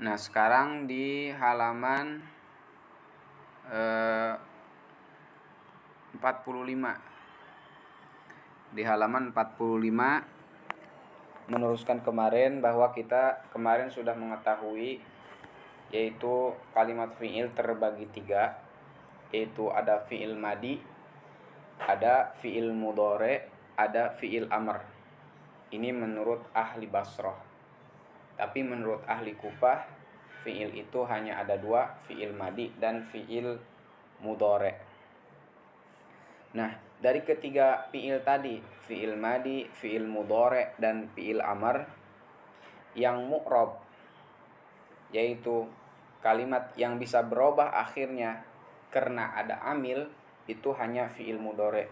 Nah, sekarang di halaman 45. Di halaman 45 meneruskan kemarin bahwa kita kemarin sudah mengetahui yaitu kalimat fi'il terbagi 3, yaitu ada fi'il madi, ada fi'il mudhari, ada fi'il amr. Ini menurut ahli Basrah. Tapi menurut ahli Kufah, fi'il itu hanya ada 2, fi'il madi dan fi'il mudhari. Nah, dari ketiga fi'il tadi, fi'il madi, fi'il mudhari dan fi'il amr, yang mu'rab, yaitu kalimat yang bisa berubah akhirnya karena ada amil, itu hanya fi'il mudhari.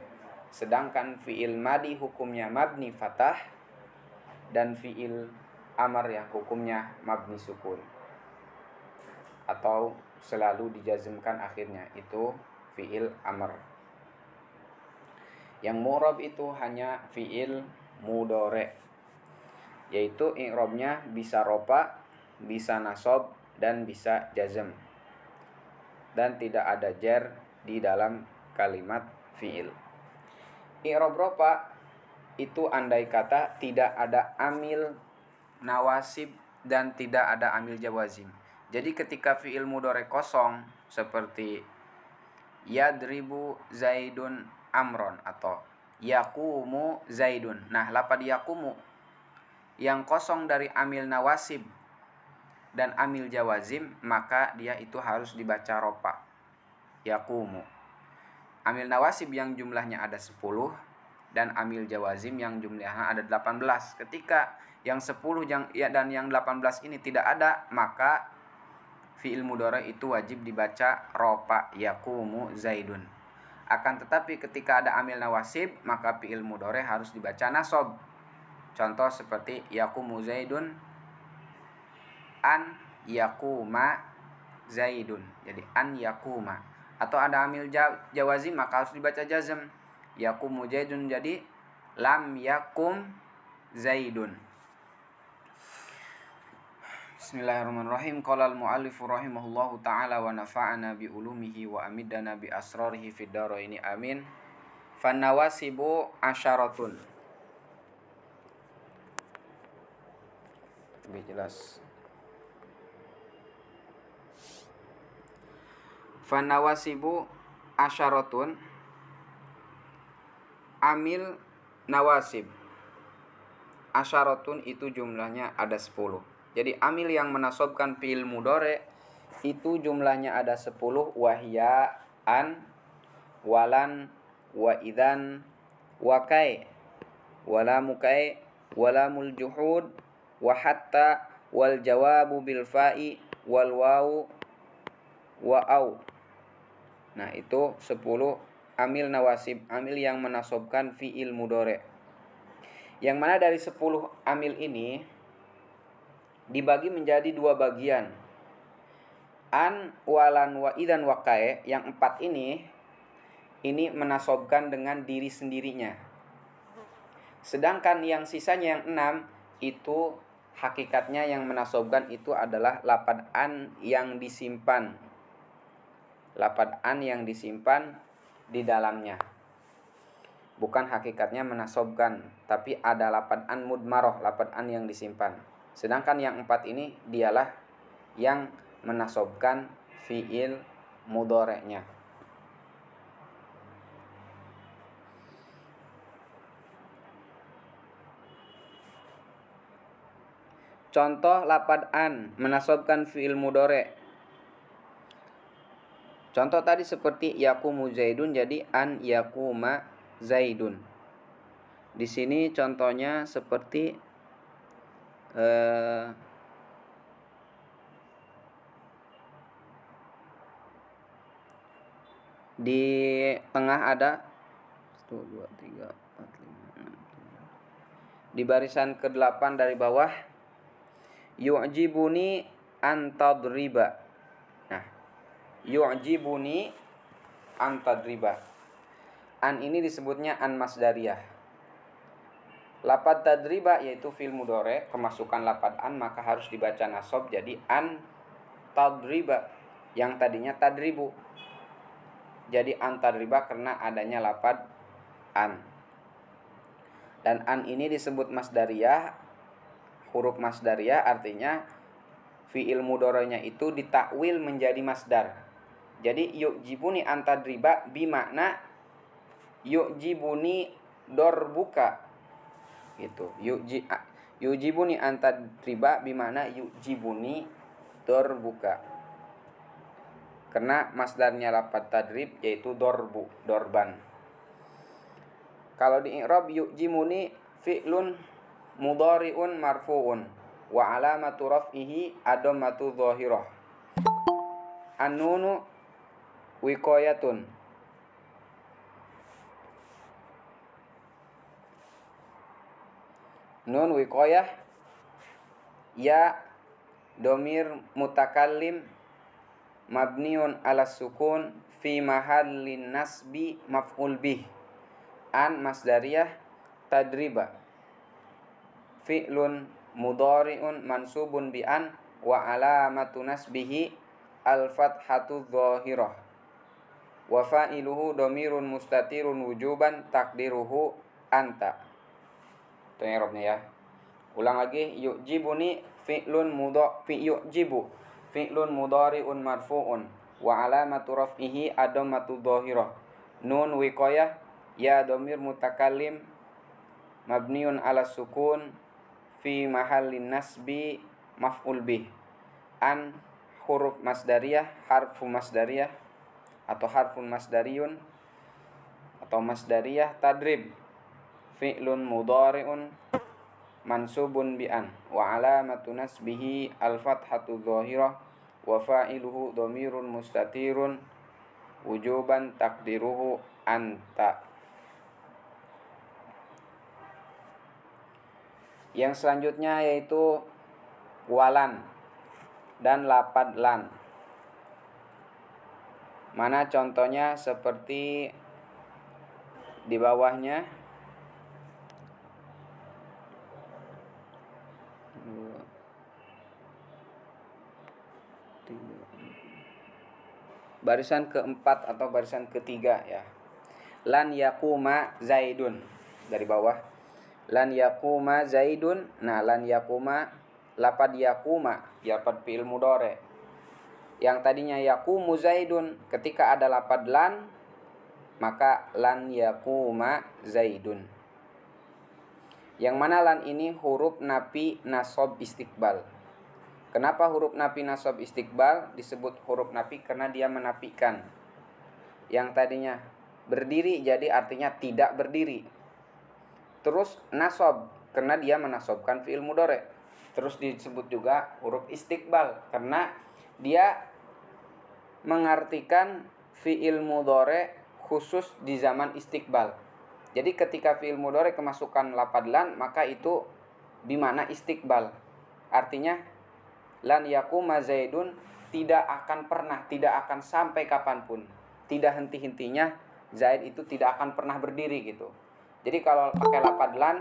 Sedangkan fi'il madi hukumnya mabni fathah dan fi'il amr yang hukumnya mabni sukun atau selalu dijazmkan akhirnya, itu fi'il amr. Yang mu'rab itu hanya fi'il mudhari, yaitu i'rabnya bisa rofa, bisa nasab dan bisa jazm, dan tidak ada jar di dalam kalimat fi'il. I'rab rofa itu andai kata tidak ada amil nawasib dan tidak ada amil jawazim. Jadi ketika fi'il mudhari kosong seperti yadribu zaidun amron atau yaqumu zaidun. Nah, lafaz yaqumu yang kosong dari amil nawasib dan amil jawazim, maka dia itu harus dibaca rofa, yaqumu. Amil nawasib yang jumlahnya ada 10 dan amil jawazim yang jumlahnya ada 18. Ketika yang 10 dan yang 18 ini tidak ada, maka fi'il mudhari itu wajib dibaca rofa, yaqumu zaidun. Akan tetapi ketika ada amil nawasib, maka fi'il mudhari harus dibaca nasab. Contoh seperti yaqumu zaidun, an yaquma zaidun. Jadi an yaquma. Atau ada amil jawazim, maka harus dibaca jazm. Yaqumu zaidun jadi lam yaqum zaidun. Bismillahirrahmanirrahim. Qala al-mu'allif rahimahullahu ta'ala wa nafa'ana bi ulumihi wa amidana bi asrarihi fid dharaini amin. Fan nawasibu asyaratun. Lebih jelas. Fan nawasibu asyaratun. Amil nawasib asyaratun itu jumlahnya ada 10. Jadi amil yang menasobkan fi'il mudhari itu jumlahnya ada 10, wahya an, walan, wa idzan, wa kai, wala mukai, wala mul juhud, wa hatta, wal jawabu bil fa'i, wal wawu, wa au. Nah, itu 10 amil nawasib, amil yang menasobkan fi'il mudhari. Yang mana dari 10 amil ini dibagi menjadi 2 bagian. An, walan, wa idan, wa kai, yang 4 ini menasobkan dengan diri sendirinya. Sedangkan yang sisanya yang 6 itu hakikatnya yang menasobkan itu adalah lafadz an yang disimpan. Lafadz an yang disimpan di dalamnya. Bukan hakikatnya menasobkan, tapi ada lafadz an mudmaroh, lafadz an yang disimpan. Sedangkan yang 4 ini dialah yang menasobkan fi'il mudhari'nya. Contoh lafadz an menasobkan fi'il mudhari'. Contoh tadi seperti yaqumu zaidun, jadi an yaquma zaidun. Di sini contohnya seperti di tengah ada 1, 2, 3, 4, 5, 6, 7. Di barisan ke-8 dari bawah, yu'jibuni an tadriba. Nah, yu'jibuni an tadriba. An ini disebutnya an masdariyah. Lapad tadriba yaitu fi'il mudhari kemasukan lapad an maka harus dibaca nasab jadi an tadriba yang tadinya tadribu. Jadi an tadriba karena adanya lapad an. Dan an ini disebut masdariyah, huruf masdariyah artinya fi'il mudhari'nya itu ditakwil menjadi masdar. Jadi yu'jibuni an tadriba bimakna yu'jibuni dorbuka gitu. Yu'jibuni an tadriba bimakna yu'jibuni dorbuka. Karena masdarnya lafaz tadrib yaitu dorbu, dorban. Kalau di i'rab yu'jimuni fi'lun mudhari'un marfu'un wa alamatu raf'ihi ad-dhammatu dhahirah. An-nunu wiqayatun. Nun wiqayah ya domir mutakallim mabniun ala sukun fi mahallin nasbi maf'ul bih. An masdariyah tadriba fi'lun mudhari'un mansubun bi an wa alamatu nasbihi al-fathatu dhahirah wa fa'iluhu domirun mustatirun wujuban takdiruhu anta. Itu i'rabnya ya. Ulang lagi, yu'jibuni fi'lun yu'jibu fi'lun mudhari'un marfu'un wa alamatu raf'ihi ad-dhammatu dhahirah. Nun wiqayah ya domir mutakallim mabniun ala sukun fi mahallin nasbi maf'ul bih. An huruf masdariyah, harfu masdariyah atau harfun masdariyun atau masdariyah tadrib fi'lun mudhari'un mansubun bi an wa alamatu nasbihi al-fathatu dhahirah wa fa'iluhu dhamirun mustatirun wujuban takdiruhu anta. Yang selanjutnya yaitu walan dan lapad lan. Mana contohnya seperti di bawahnya. Barisan keempat atau barisan ketiga ya. Lan yakuma zaidun dari bawah. Lan yakuma zaidun. Nah, lan yakuma lapad yakuma, lapad fi'il mudhari. Yang tadinya yakumu zaidun, ketika ada lapad lan maka lan yakuma zaidun. Yang mana lan ini huruf nafi nasab istiqbal. Kenapa huruf nafi nasab istiqbal disebut huruf nafi? Karena dia menafikan. Yang tadinya berdiri jadi artinya tidak berdiri. Terus nasab karena dia menasobkan fi'il mudhari. Terus disebut juga huruf istiqbal karena dia mengartikan fi'il mudhari khusus di zaman istiqbal. Jadi ketika fi'il mudhari kemasukan lapad lan maka itu bimana istiqbal. Artinya lan yakuma zaidun tidak akan pernah, tidak akan sampai kapanpun, tidak henti-hentinya Zaid itu tidak akan pernah berdiri gitu. Jadi kalau pakai lapad lan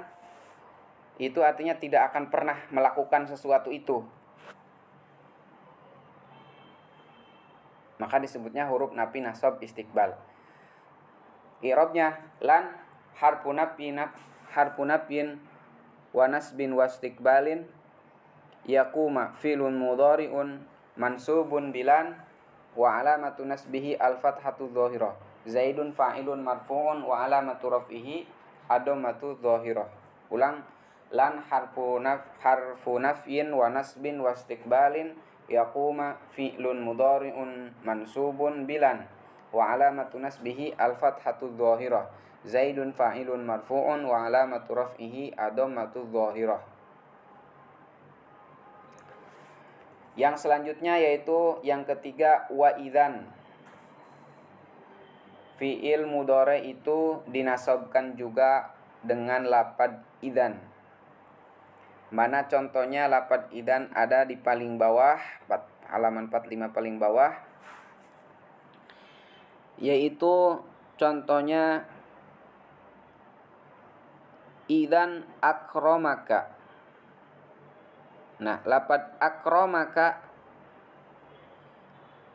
itu artinya tidak akan pernah melakukan sesuatu itu. Maka disebutnya huruf nafi nasab istiqbal. I'rabnya lan harfu nafyin wa nasbin wa istiqbalin yaquma fi'lun mudhari'un mansubun bilan wa alamatu nasbihi al-fathatu dhahirah. Zaidun fa'ilun marfu'un wa alamatu raf'ihi ad-dhammatu dhahirah. Ulang, lan harfu nafyin wa nasbin wa istiqbalin yaquma fi'lun mudhari'un mansubun bilan wa alamatu nasbihi al-fathatu dhahirah. Zaidun fa'ilun marfu'un wa alamatu raf'ihi ad-dhammatu dhahirah. Yang selanjutnya yaitu yang ketiga wa idzan. Fi'il mudhari itu dinasabkan juga dengan lapad idzan. Mana contohnya lapad idzan ada di paling bawah, halaman 45 paling bawah. Yaitu contohnya idan akromaka. Nah, lafad akromaka,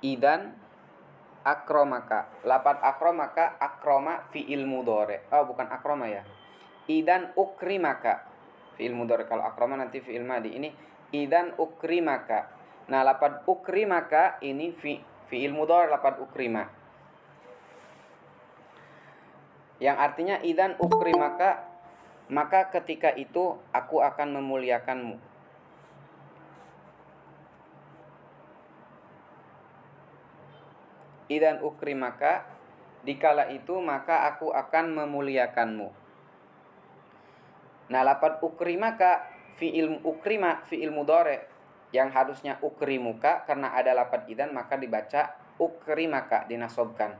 idan akromaka. Lafad akromaka, akroma fi'il mudhari. Oh, bukan akroma ya. Idan ukrimaka fi'il mudhari. Kalau akroma nanti fi'il madhi. Ini idan ukrimaka. Nah, lafad ukrimaka ini fi'il mudhari, lafad ukrima. Yang artinya idan ukrimaka, maka ketika itu aku akan memuliakanmu. Idan ukrimaka, dikala itu maka aku akan memuliakanmu. Nah, lafaz ukrimaka fi'il ukrima fi'il mudhari yang harusnya ukrimuka, karena ada lafaz idan maka dibaca ukrimaka, dinasobkan.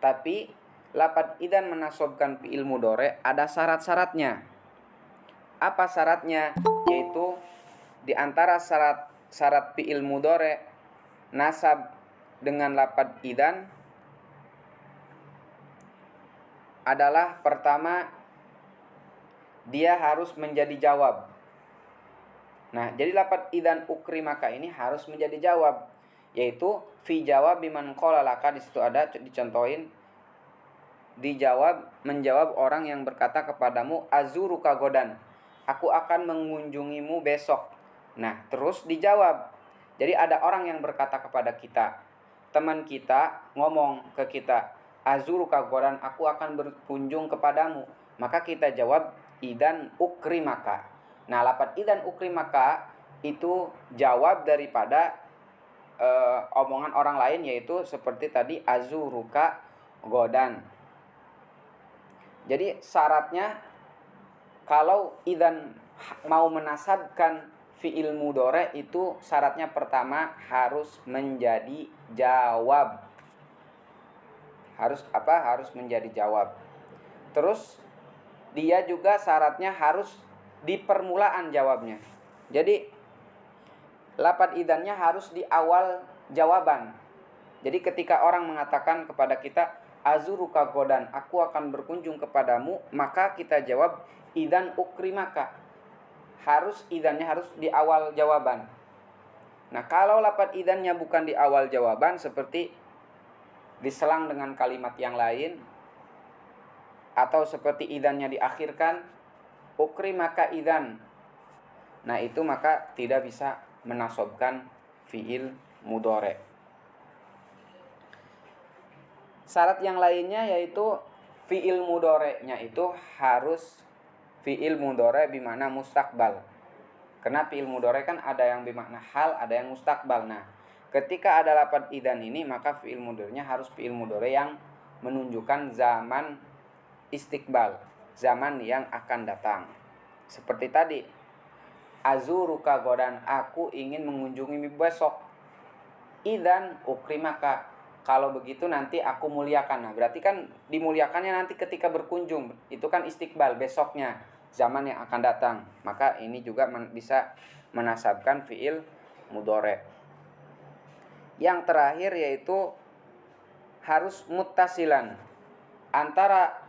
Tapi lafaz idan menasobkan fi'il mudhari ada syarat-syaratnya. Apa syaratnya? Yaitu di antara syarat fi'il mudhari nasab dengan lafaz idan adalah pertama, dia harus menjadi jawab. Nah, jadi lafaz idan ukrimaka ini harus menjadi jawab, yaitu fi jawab biman qala laka. Di situ ada dicontohin, menjawab orang yang berkata kepadamu azuruka godan, aku akan mengunjungimu besok. Nah, terus dijawab. Jadi ada orang yang berkata kepada kita, teman kita ngomong ke kita, azuruka godan, aku akan berkunjung kepadamu. Maka kita jawab idan ukrimaka. Nah, lafaz idan ukrimaka itu jawab daripada omongan orang lain, yaitu seperti tadi azuruka godan. Jadi syaratnya kalau idan mau menasabkan fi'il mudhari itu syaratnya pertama harus menjadi jawab. Harus menjadi jawab. Terus dia juga syaratnya harus di permulaan jawabnya. Jadi lafaz idannya harus di awal jawaban. Jadi ketika orang mengatakan kepada kita azuruka godan, aku akan berkunjung kepadamu, maka kita jawab idan ukrimaka. Idannya harus di awal jawaban. Nah, kalau lafaz idannya bukan di awal jawaban, seperti diselang dengan kalimat yang lain, atau seperti idannya diakhirkan ukrimaka idan, nah itu maka tidak bisa menasobkan fi'il mudhari. Syarat yang lainnya yaitu fi'il mudhari'nya itu harus fi'il mudhari bimana mustaqbal. Karena fi'il mudhari kan ada yang bimakna hal, ada yang mustaqbal. Nah, ketika ada lafaz idan ini, maka fi'il mudhari'nya harus fi'il mudhari yang menunjukkan zaman istiqbal, zaman yang akan datang. Seperti tadi, azuruka godan, aku ingin mengunjungimu besok. Idan ukrimaka, kalau begitu nanti aku muliakan. Nah, berarti kan dimuliakannya nanti ketika berkunjung. Itu kan istiqbal, besoknya, zaman yang akan datang. Maka ini juga bisa menasabkan fi'il mudhari. Yang terakhir yaitu harus muttasilan. Antara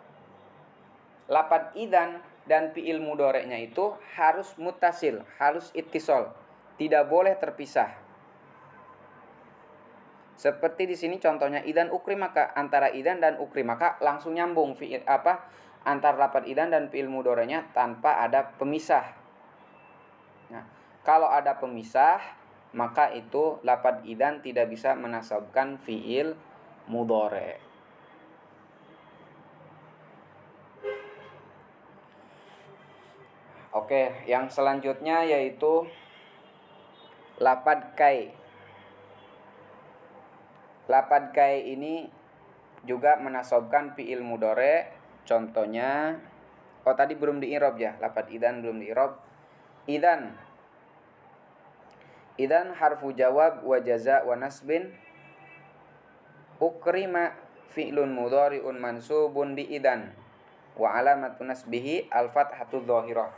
lafaz idan dan fi'il mudhari'nya itu harus muttasil, harus ittisal, tidak boleh terpisah. Seperti di sini contohnya idan ukrimaka, antara idan dan ukrimaka langsung nyambung antara lafaz idan dan fi'il mudhari'nya tanpa ada pemisah. Nah, kalau ada pemisah, maka itu lafaz idan tidak bisa menasabkan fi'il mudhari'. Oke, yang selanjutnya yaitu lafaz kai. Lafaz kai ini juga menasobkan fi'il mudhari'. Contohnya, tadi belum di-i'rab ya, lafaz idan belum di-i'rab. Idan harfu jawab wa jaza wa nasbin. Ukrima fi'lun mudhari'un mansubun bi idan wa alamatu nasbihi al-fathatu dhahirah.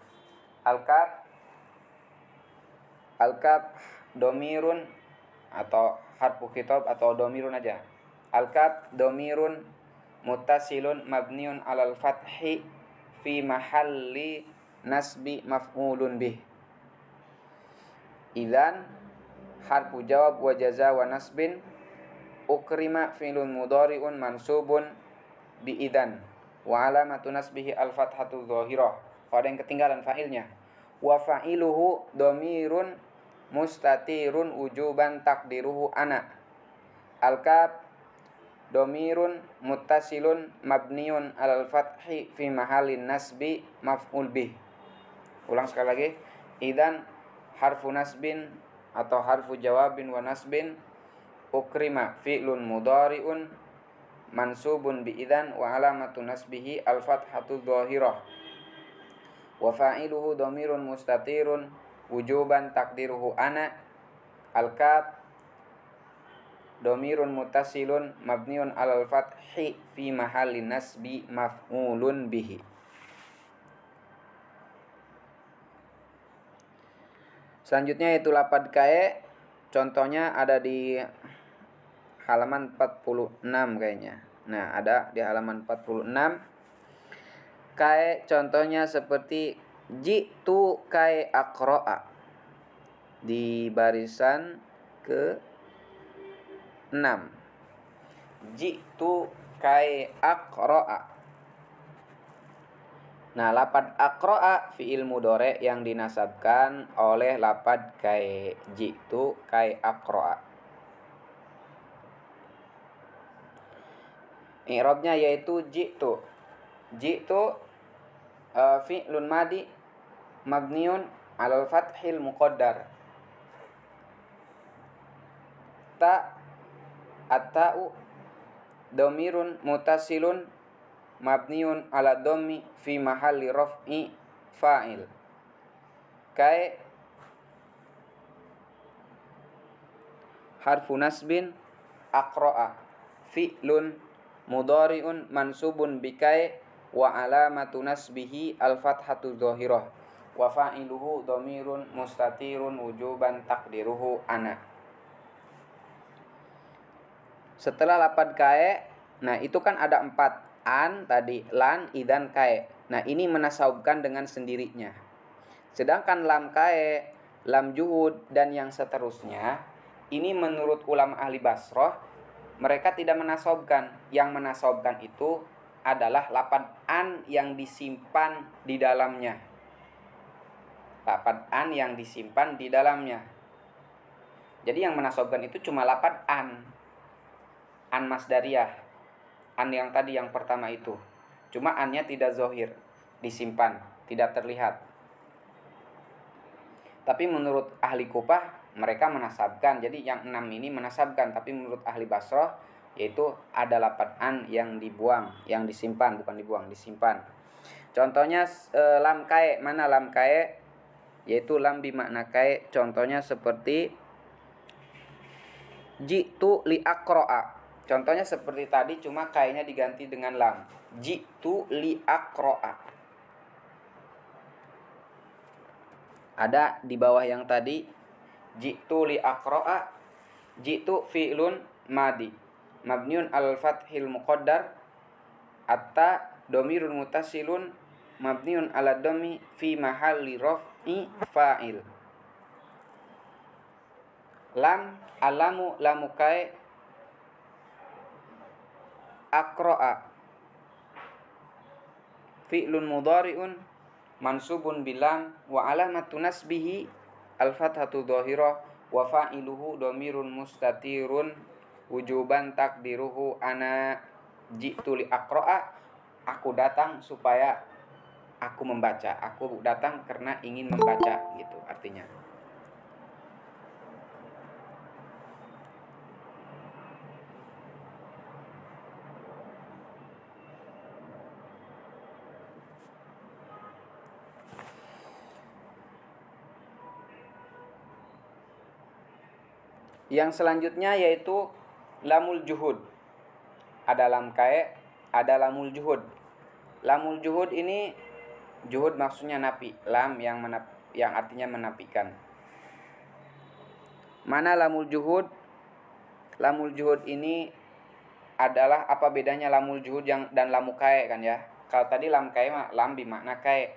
Al-kaf domirun atau harfu khitab atau domirun aja. Al-kaf domirun muttasilun mabniun alal fathi fi mahalli nasbi maf'ulun bih. Idzan harfu jawab wa jaza wa nasbin ukrima fi'lun mudhari'un mansubun bi idzan wa alamatu nasbihi al-fathatu dhahirah. Ada yang ketinggalan fa'ilnya. Wa fa'iluhu dhamirun mustatirun wujuban takdiruhu ana. Al-kaf dhamirun muttasilun mabniun alal fathi fi mahallin nasbi maf'ul bih. Ulang sekali lagi. Idzan harfu nasbin atau harfu jawabin wa nasbin ukrima fi'lun mudhari'un mansubun bi idzan wa alamatu nasbihi al-fathatu dhahirah. Wa fa'iluhu dhamirun mustatirun wujuban takdiruhu ana. Al-kaf dhamirun muttasilun mabniun alal fathi fi mahalli nasbi maf'ulun bihi. Selanjutnya yaitu lapad kae. Contohnya ada di halaman 46 kayaknya. Nah, ada di halaman 46. Kae contohnya seperti jitu kae aqra'a. Di barisan ke 6. Jitu kae aqra'a. Nah, lapad aqra'a fi'il mudhari' yang dinasabkan oleh lapad kae. Jitu kae aqra'a. I'rabnya yaitu jitu. Jitu fi'lun madi mabniun 'alal fathil muqaddar. At-ta'u dhamirun muttasilun mabniun 'ala dhammi fi mahalli raf'i fa'il. Kai harfu nasbin aqra'a fi'lun mudhari'un mansubun bikai wa alamatu nasbihi al-fathatu dhahirah wa fa'iluhu dhamirun mustatirun wujuban takdiruhu ana. Setelah lapad kae, nah itu kan ada 4. An tadi, lan, idan, kae. Nah ini menasabkan dengan sendirinya. Sedangkan lam kae, lam juhud, dan yang seterusnya, ini menurut ulama ahli Basrah, mereka tidak menasabkan. Yang menasabkan itu adalah lapad an yang disimpan di dalamnya. Lapad an yang disimpan di dalamnya. Jadi yang menasabkan itu cuma lapad an. An masdariyah. An yang tadi yang pertama itu. Cuma annya tidak zahir, disimpan, tidak terlihat. Tapi menurut ahli Kufah mereka menasabkan. Jadi yang 6 ini menasabkan, tapi menurut ahli Basrah yaitu ada lapad an yang dibuang, yang disimpan, bukan dibuang, disimpan. Contohnya lam kae, mana lam kae? Yaitu lam bimakna kae. Contohnya seperti jitu li aqra'a. Contohnya seperti tadi, cuma kainnya diganti dengan lam. Jitu li aqra'a. Ada di bawah yang tadi. Jitu li aqra'a. Jitu fi'lun madi mabniun al-fathil muqaddar. Atta dhamirun muttasilun mabniun ala dhammi fi mahalli raf'i fa'il. Lam alamu lamukai aqra'a fi'lun mudhari'un mansubun bilam wa alamatu nasbihi al-fathatu dhahirah wa fa'iluhu dhamirun mustatirun wujuban takdiruhu ana jitu li aqra'a. Aku datang supaya aku membaca. Aku datang karena ingin membaca, gitu artinya. Yang selanjutnya yaitu lamul juhud. Ada lam kae, ada lamul juhud. Lamul juhud ini, juhud maksudnya nafi, lam yang artinya menafikan. Mana lamul juhud? Lamul juhud ini adalah apa bedanya lamul juhud dan lamu kae kan ya? Kalau tadi lam kai mah lam bimakna kai.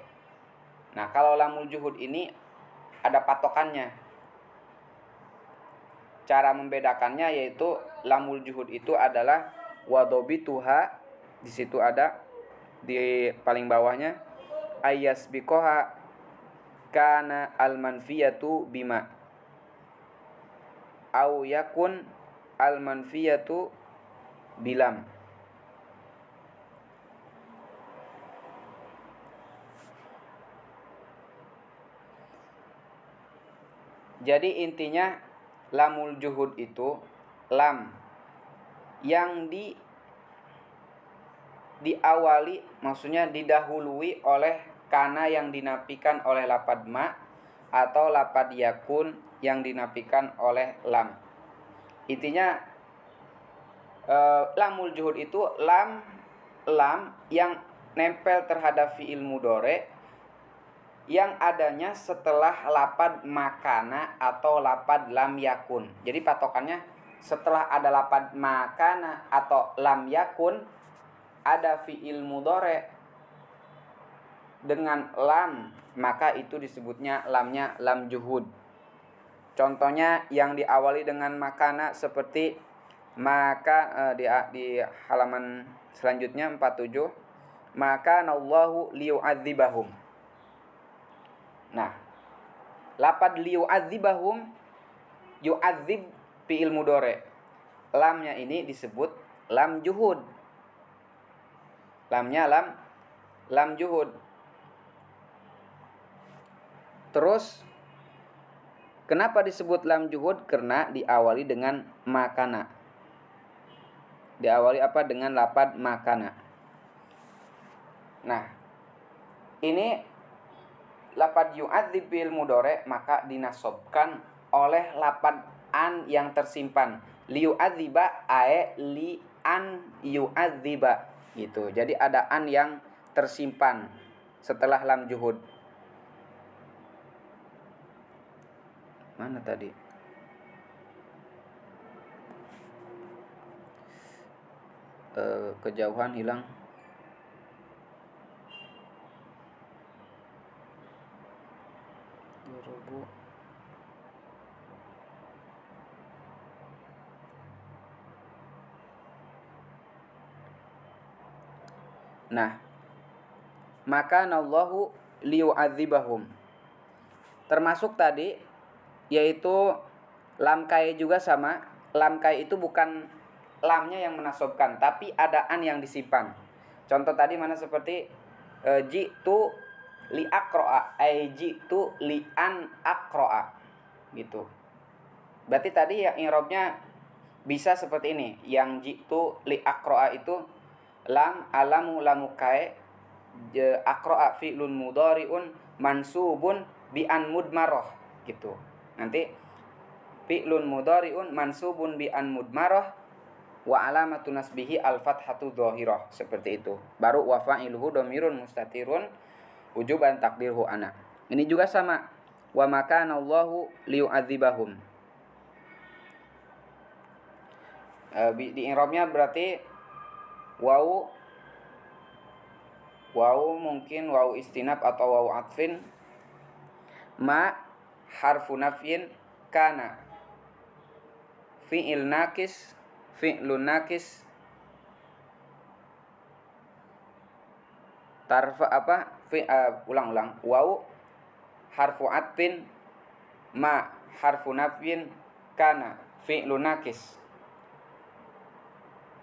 Nah, kalau lamul juhud ini ada patokannya. Cara membedakannya yaitu lamul juhud itu adalah wadobituha, di situ ada di paling bawahnya ayas bikoha kana al manfiyatu bima au yakun al manfiyatu bilam. Jadi intinya lamul juhud itu lam yang diawali, maksudnya didahului oleh kana yang dinafikan oleh lapad ma atau lapad yakun yang dinafikan oleh lam. Intinya lamul juhud itu lam yang nempel terhadap fiil mudhari yang adanya setelah lapad makana atau lapad lam yakun. Jadi patokannya setelah ada lapad makana atau lam yakun, ada fiil mudhari dengan lam, maka itu disebutnya lamnya lam juhud. Contohnya yang diawali dengan makana seperti maka di halaman selanjutnya 47, maka nallahu liyu'adzibahum. Nah, lapad liyu'adzibahum, yu'adzib fi'il mudhari. Lamnya ini disebut lam juhud. Lamnya lam juhud. Terus kenapa disebut lam juhud? Karena diawali dengan makana. Diawali apa? Dengan lapad makana. Nah, ini lapad yu'adzib fi'il mudhari maka dinasobkan oleh lapad an yang tersimpan. Liyu'adziba ae li an yu'adziba gitu. Jadi ada an yang tersimpan setelah lam juhud. Mana tadi? Kejauhan hilang. Nah, maka nallahu liyu'adzibahum. Termasuk tadi yaitu lam kai juga sama. Lam kai itu bukan lamnya yang menasobkan, tapi ada an yang disimpan. Contoh tadi mana seperti jitu li aqra'a, jitu li an aqra'a gitu. Berarti tadi yang i'rabnya bisa seperti ini. Yang jitu li aqra'a itu lam alamu lamu kai aqra'a fi'lun mudhari'un mansubun bi an mudmarah gitu. Nanti fi'lun mudhari'un mansubun bi an mudmarah wa alamatu nasbihi al fathatu dhahirah, seperti itu. Baru wa fa'iluhu dhamirun mustatirun wujuban takdirhu ana. Ini juga sama. Wa makana Allahu liyu'adzibahum. Di i'rabnya berarti wawu mungkin wawu istinab atau wawu atfin, ma harfu nafyin, kana fi'il nakis, fi'lun nakis, tarfa apa ulang wawu harfu atfin, ma harfu nafyin, kana fi'lun nakis,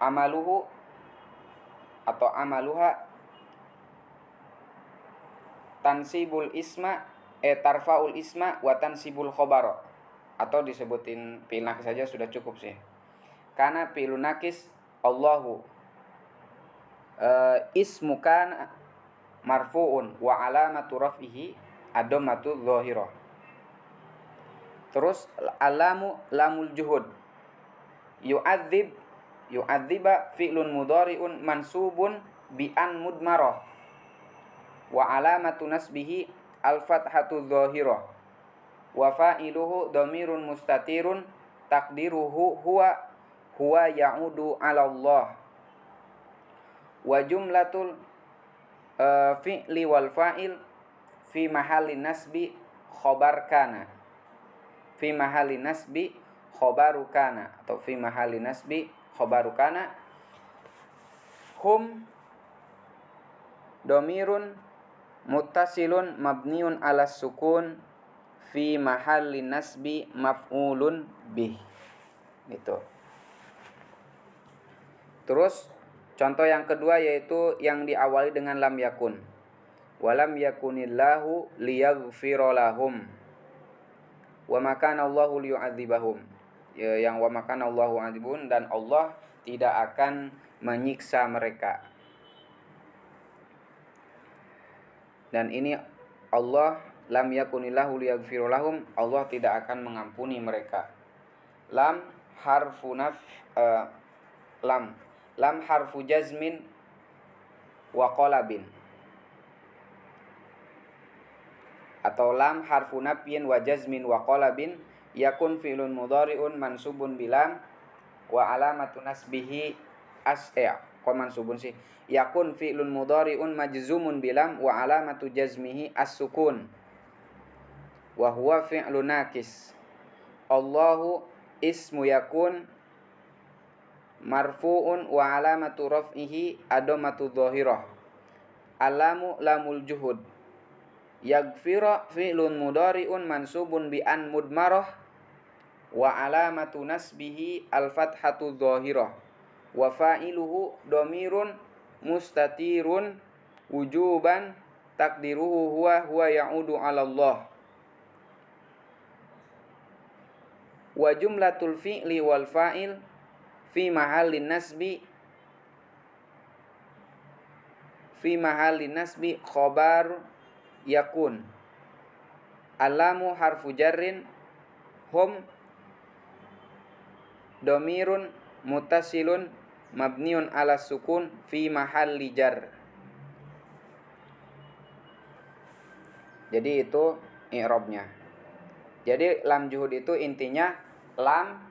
amaluhu atau amaluha tansibul isma tarfaul isma wa tansibul khabara, atau disebutin fi'il nakis saja sudah cukup sih. Karena fi'il nakis Allahu ismu kana marfu'un wa alamatu raf'ihi ad-dhammatu dhahirah. Terus alamu lamul juhud, yu'adziba fi'lun mudhari'un mansubun bi an mudmarah wa alamatu nasbihi al fathatu dhahirah wa fa'iluhu dhamirun mustatirun takdiruhu huwa ya'udu 'ala Allah wa jumlatul fi'li wal fa'il fi mahalli nasbi khobar kana. Fi mahalli nasbi khobaru kana atau fi mahalli nasbi khobaru kana. Hum domirun muttasilun mabniun ala sukun fi mahalli nasbi maf'ulun bih. Gitu. Terus contoh yang kedua yaitu yang diawali dengan lam yakun. Walam yakunillahu liyaghfira lahum. Wa makana Allahu liyu'adzibahum. Yang wa makana Allahu adzibun, dan Allah tidak akan menyiksa mereka. Dan ini Allah lam yakunillahu liyaghfira lahum, Allah tidak akan mengampuni mereka. Lam harfu lam harfu jazmin wa qalabin, atau lam harfu nafyin wa jazmin wa qalabin. Yakun fi'lun mudhari'un mansubun bilam wa alamatu nasbihi mansubun sih. Yakun fi'lun mudhari'un majzumun bilam wa alamatu jazmihi as-sukun wa huwa fi'lun nakis. Allahu ismu yakun marfu'un wa alamatu raf'ihi adomatu dhahirah. Alamu lamul juhud. Yaghfira fi'lun mudhari'un mansubun bi an mudmarah wa alamatu nasbihi al-fathatu dhahirah wa fa'iluhu dhamirun mustatirun wujuban takdiruhu huwa ya'udu 'ala Allah. Wa jumlatul fi'li wal fa'il fi mahallin nasbi khobar yakun. Alamu harfu jarrin, hum domirun mutasilun mabniun ala sukun fi mahalli jar. Jadi itu i'rabnya. Jadi lam juhud itu intinya lam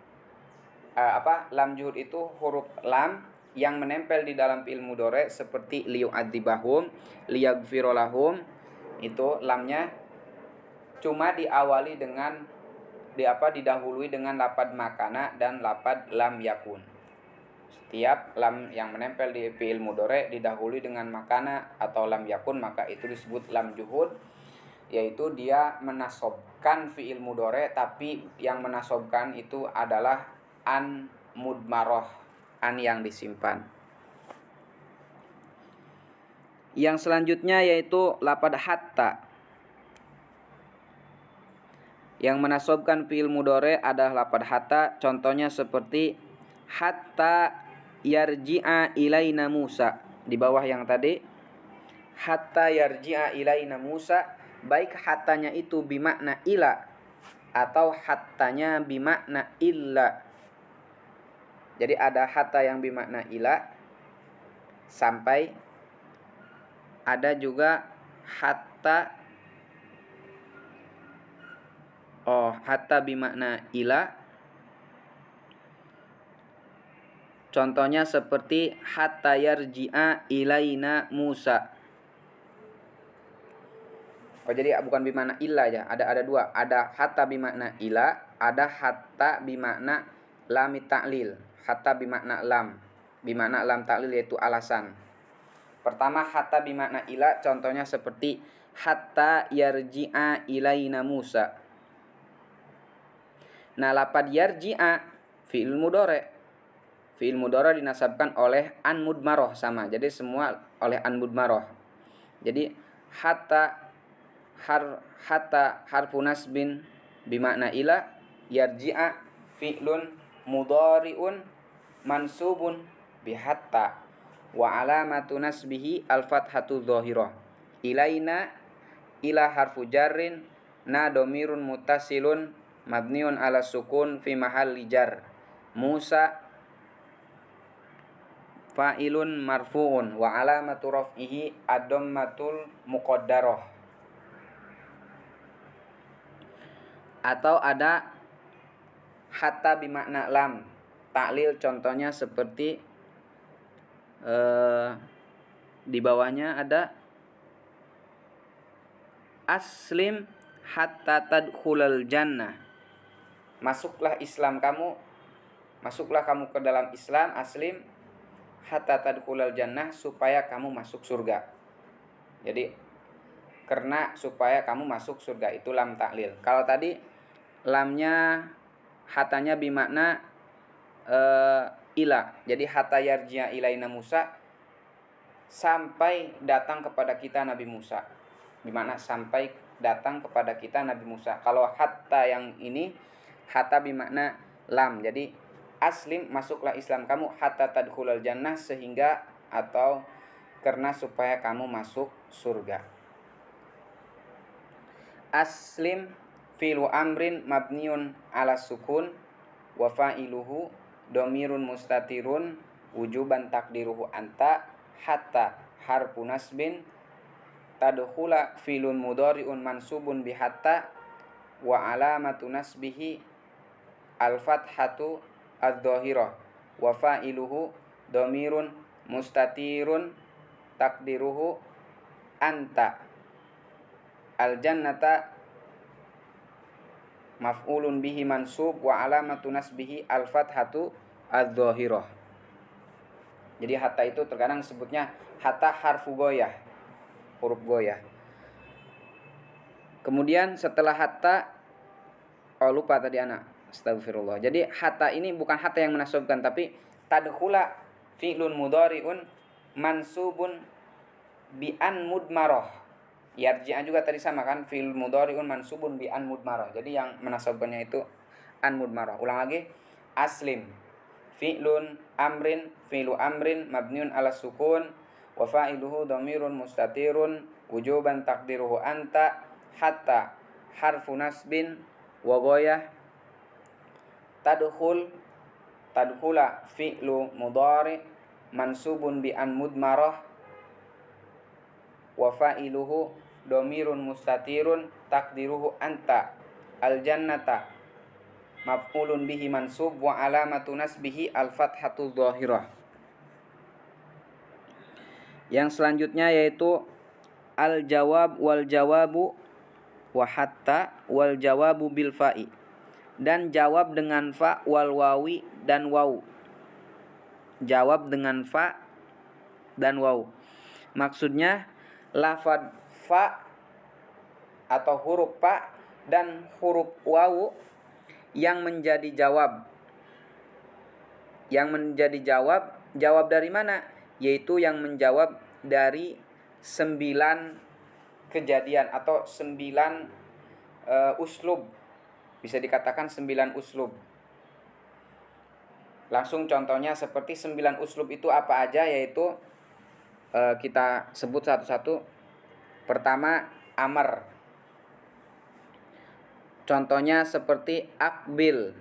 juhud itu huruf lam yang menempel di dalam fi'il mudhari seperti liyu'adzibahum, liyaghfira lahum. Itu lamnya cuma diawali dengan didahului dengan lapad makana dan lapad lam yakun. Setiap lam yang menempel di fi'il mudhari didahului dengan makana atau lam yakun, maka itu disebut lam juhud, yaitu dia menasobkan fi'il mudhari, tapi yang menasobkan itu adalah an mudmarah, an yang disimpan. Yang selanjutnya yaitu lapad hatta. Yang menasobkan fi'il mudhari adalah lapad hatta. Contohnya seperti hatta yarji'a ilaina Musa. Di bawah yang tadi, hatta yarji'a ilaina Musa, baik hattanya itu bimakna ila atau hattanya bimakna illa. Jadi ada hatta yang bimakna ila, sampai ada juga hatta bimakna ila. Contohnya seperti hatta yarji'a ilaina Musa. Jadi bukan bimakna illa aja, ada dua. Ada hatta bimakna ila, ada hatta bimakna lam ta'lil. Hatta bimakna lam ta'lil yaitu alasan. Pertama hatta bimakna ila, contohnya seperti hatta yarji'a ilaina Musa. Nah, lapad yarji'a fi'il mudhari. Fi'il mudhari dinasabkan oleh an mudmarah, sama. Jadi semua oleh an mudmarah. Jadi hatta harfu nasbin bimakna ila, yarji'a fi'lun mudhari'un mansubun bihatta wa alamatu nasbihi al-fathatu dhahirah. Ilaina, ila harfu jarrin, na domirun mutasilun mabniun ala sukun fi mahalli jar. Musa fa'ilun marfu'un wa alamatu raf'ihi ad-dhammatul muqaddarah. Atau ada hatta bimakna lam ta'lil, contohnya seperti di bawahnya ada aslim hatta tadkhulal jannah. Masuklah kamu ke dalam Islam, aslim hatta tadkhulal jannah, supaya kamu masuk surga. Jadi karena supaya kamu masuk surga itu lam ta'lil. Kalau tadi lamnya hatanya bimakna ila. Jadi hatta yarji'a ilaina Musa, sampai datang kepada kita Nabi Musa. Bimakna sampai datang kepada kita Nabi Musa. Kalau hatta yang ini hatta bimakna lam. Jadi aslim, masuklah Islam kamu, hatta tadkhulal jannah, sehingga atau karena supaya kamu masuk surga. Aslim fi'lu amrin mabniun ala sukun wa fa'iluhu dhamirun mustatirun wujuban takdiruhu anta, hatta harfu nasbin, tadkhula fi'lun mudhari'un mansubun bi hatta wa alamatu nasbihi al-fathatu adz-dhahirah wa fa'iluhu dhamirun mustatirun takdiruhu anta. Al-jannata maf'ulun bihi mansub wa alamatu nasbihi al-fathatu adz-dhahirah. Jadi hatta itu terkadang sebutnya hatta harfu goyah, huruf goyah. Kemudian setelah hatta, lupa tadi anak, astagfirullah. Jadi hatta ini bukan hatta yang menasabkan, tapi tadkhula fi'lun mudhari'un mansubun bi an mudmarah. Yarji'a juga tadi sama kan, fi'il mudhari'un mansubun bi an mudmarah. Jadi yang menasabkannya itu an mudmarah. Ulang lagi. Aslim fi'lu amrin mabniun ala sukun wa fa'iluhu dhamirun mustatirun wujuban takdiruhu anta, hatta harfu nasbin wa ghayah, tadkhula fi'lu mudhari' mansubun bi an mudmarah wa fa'iluhu dhamirun mustatirun takdiruhu anta. Al-jannata maf'ulun bihi mansub wa alamatu nasbihi al-fathatu dhahirah. Yang selanjutnya yaitu al-jawab wal jawabu wa hatta wal jawabu bil fa'i, dan jawab dengan fa wal wawi dan waw. Jawab dengan fa dan waw. Maksudnya lafaz fa atau huruf fa dan huruf waw yang menjadi jawab. Yang menjadi jawab dari mana? Yaitu yang menjawab dari 9 kejadian atau 9 uslub. Bisa dikatakan 9 uslub. Langsung contohnya seperti 9 uslub itu apa aja, yaitu kita sebut satu-satu. Pertama, amar. Contohnya seperti akbil.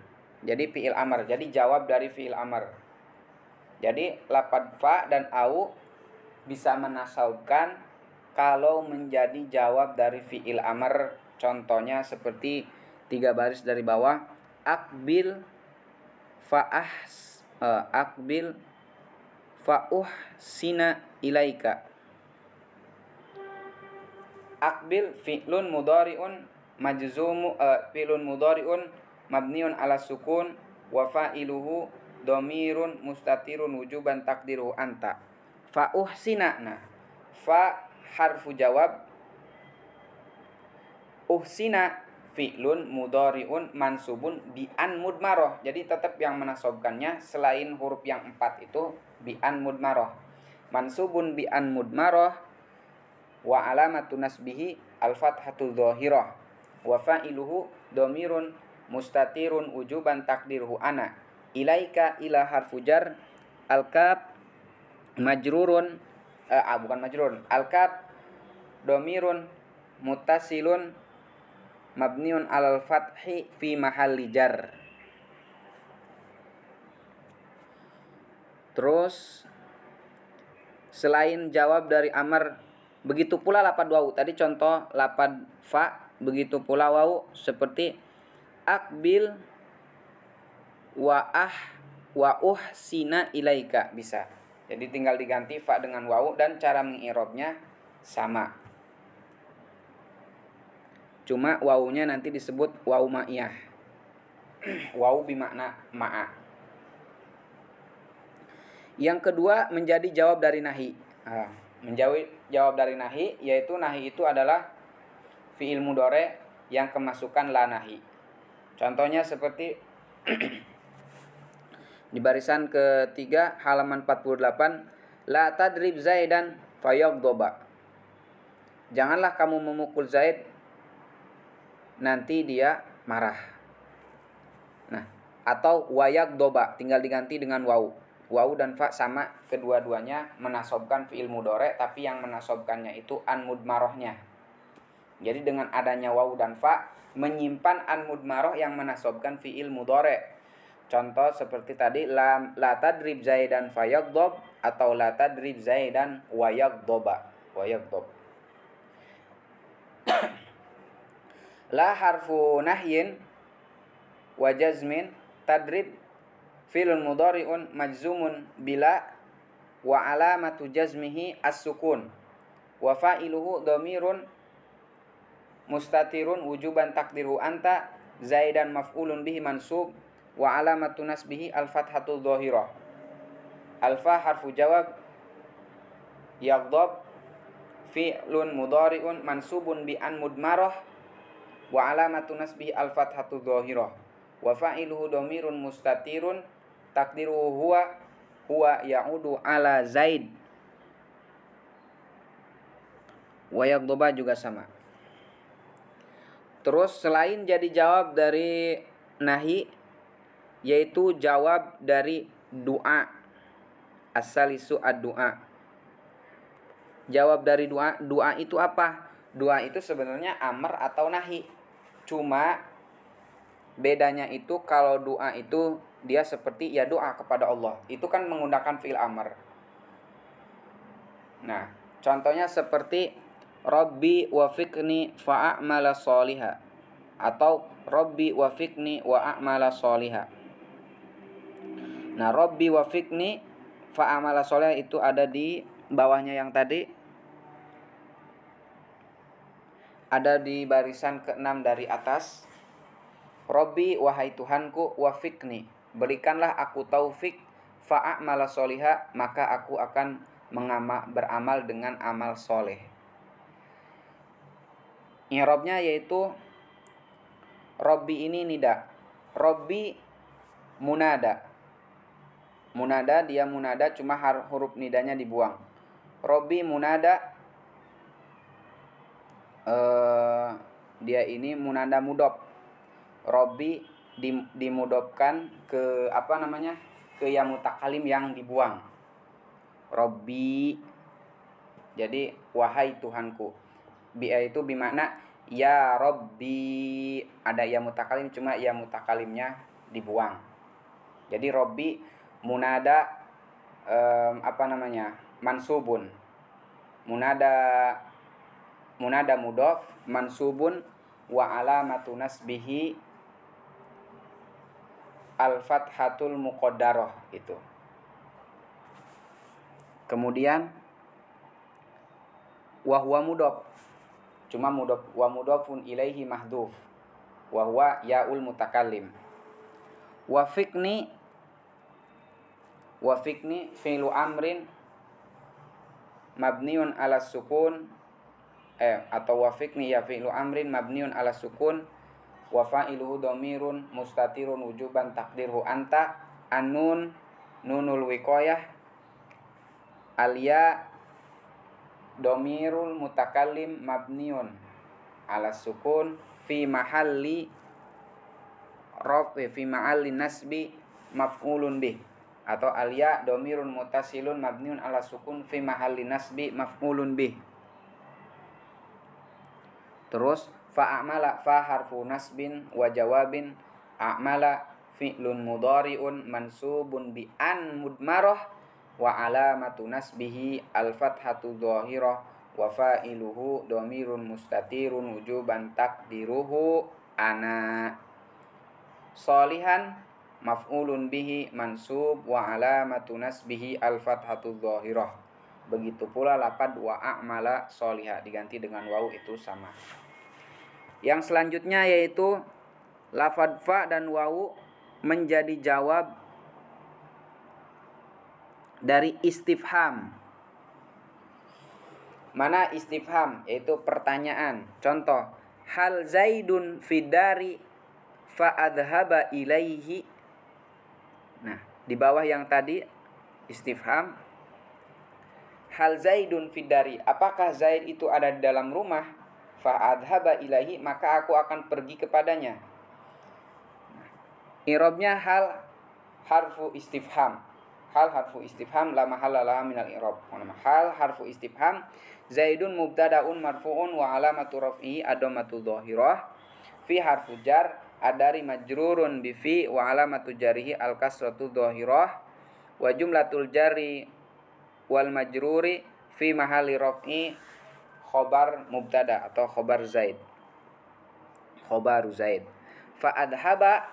Jadi fi'il amar. Jadi jawab dari fi'il amar. Jadi lafaz fa dan au bisa menasabkan kalau menjadi jawab dari fi'il amar. Contohnya seperti 3 baris dari bawah. Akbil fa'uhsina ilaika. Akbil fi'lun mudhari'un fi'lun mudhari'un mabniun ala sukun wa fa'iluhu dhamirun mustatirun wujuban takdiruhu anta. Fa uhsina. Nah, fa harfu jawab, uhsina fi'lun mudhari'un mansubun bi an mudmarah. Jadi tetap yang menasabkannya selain huruf yang 4 itu bi an mudmarah. Mansubun bi an mudmarah wa alamatu nasbihi al-fathatu dhahirah wa fa'iluhu dhamirun mustatirun wujuban takdiruhu ana. Ilaika ila harfu jar, al-kaf majrurun bukan majrurun, al-kaf dhamirun muttasilun mabniun alal fathi fi mahalli jar. Terus selain jawab dari amar, begitu pula lafaz wawu. Tadi contoh lafaz fa, begitu pula wawu seperti akbil wa uhsina ilaika, bisa. Jadi tinggal diganti fa dengan wawu dan cara mengirobnya sama. Cuma wawunya nanti disebut wawu ma'iyah. Wawu bimakna ma'a. Yang kedua menjadi jawab dari nahi. Menjawab jawab dari nahi, yaitu nahi itu adalah fi'il mudhari yang kemasukan la nahi. Contohnya seperti di barisan ketiga halaman 48, la tadrib Zaidan fayaghdaba. Janganlah kamu memukul Zaid, nanti dia marah. Nah, atau wayaghdaba tinggal diganti dengan wawu. Wawu dan fa sama, kedua-duanya menasobkan fi'il mudhari, tapi yang menasobkannya itu an mudmarohnya. Jadi dengan adanya wawu dan fa menyimpan an mudmaroh yang menasobkan fi'il mudhari. Contoh seperti tadi la tadrib Zaidan fayaghdab atau la tadrib Zaidan wayaghdaba. La harfu nahyin wa jazmin tadrib fi'lun mudhari'un majzumun bila wa alamatu jazmihi as-sukun wa fa'iluhu dhamirun mustatirun wujuban takdiru anta Zaidan maf'ulun bihi mansub wa alamatu nasbihi al-fathatu dhahirah. Alfa harfu jawab yaghdab fi'lun mudhari'un mansubun bi an mudmarah wa alamatu nasbihi al-fathatu dhahirah wa fa'iluhu dhamirun mustatirun takdiruhu huwa ya'udu ala Zaid. Wa yaghdaba juga sama. Terus selain jadi jawab dari nahi, yaitu jawab dari doa. As-salisu ad-doa. Jawab dari doa. Doa itu apa? Doa itu sebenarnya amr atau nahi. Cuma bedanya itu kalau doa itu dia seperti ya doa kepada Allah. Itu kan menggunakan fi'il amr. Nah, contohnya seperti Rabbi wafiqni fa'amala sholiha atau Rabbi wafiqni wa'amala sholiha. Nah, Rabbi wafiqni fa'amala sholiha itu ada di bawahnya yang tadi. Ada di barisan ke-6 dari atas. Rabbi wahai Tuhanku wafiqni, berikanlah aku taufik fa'amala sholiha, maka aku akan beramal dengan amal soleh. I'rabnya yaitu Rabbi ini nida. Rabbi munada. Munada dia munada cuma huruf nidanya dibuang. Rabbi munada dia ini munada mudhof. Rabbi dimudhofkan ke ke ya mutakalim yang dibuang. Rabbi. Jadi wahai Tuhanku. Itu bermakna ya Rabbi, ada ya mutakalim cuma ya mutakalimnya dibuang. Jadi Rabbi munada mansubun. Munada mudhof mansubun wa alamatu nasbihi al-fathatul muqaddarah itu. Kemudian wa huwa mudhof. Cuma mudhof wa mudhofun ilaihi mahdhuf. Wa huwa yaul mutakallim. Wafiqni fi'lu amrin mabniun ala sukun atau wafiqni ya fi'lu amrin mabniun ala sukun wa fa'iluhu dhamirun mustatirun wujuban takdirhu anta annun nunul wiqayah alya dhamirul mutakallim mabniun ala sukun fi mahalli nasbi maf'ulun bih, atau alya dhamirun mutasilun mabniun ala sukun fi mahalli nasbi maf'ulun bih. Terus fa'amala fa harfu nasbin wa jawabin, a'mala fi'lun mudhari'un mansubun bi an mudmarah wa alamatu nasbihi al-fathatu dhahirah wa fa'iluhu dhamirun mustatirun wujuban takdiruhu ana. Sholihan maf'ulun bihi mansub wa alamatu nasbihi al-fathatu dhahirah. Begitu pula lafaz wa a'mala sholiha diganti dengan wawu itu sama. Yang selanjutnya yaitu lafadz fa dan wawu menjadi jawab dari istifham. Mana istifham? Yaitu pertanyaan. Contoh, hal Zaidun fidari fa adhaba ilaihi. Nah, di bawah yang tadi istifham, hal Zaidun fidari, apakah Zaid itu ada di dalam rumah? Fa adhaba ilaihi, maka aku akan pergi kepadanya. I'rabnya hal harfu istifham. Hal harfu istifham la mahalla laha minal i'rab. Hal harfu istifham, Zaidun mubtadaun marfu'un wa alamatu raf'ihi ad-dhammatu dhahirah. Fi harfu jar adari majrurun bi fi wa alamatu jarihi al-kasratu dhahirah. Wa jumlatul jari wal majruri fi mahalli raf'i khobar mubtada atau khobar Zaid. Khobaru Zaid. Fa adhaba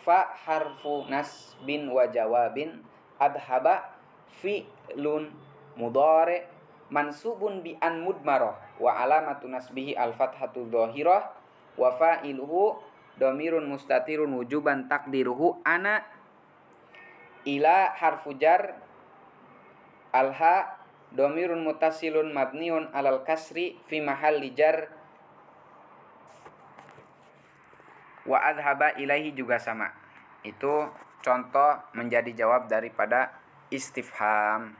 fa harfu nasbin wa jawabin. Adhaba fi'lun mudhari mansubun bi an mudmarah wa alamatu nasbihi al fathatu dhahirah wa fa'iluhu dhamirun mustatirun wujuban takdiruhu ana. Ila harfu jar alha dhamirun muttasilun mabniun alal kasri fi mahalli jar. Wa adhaba ilaihi juga sama. Itu contoh menjadi jawab daripada istifham.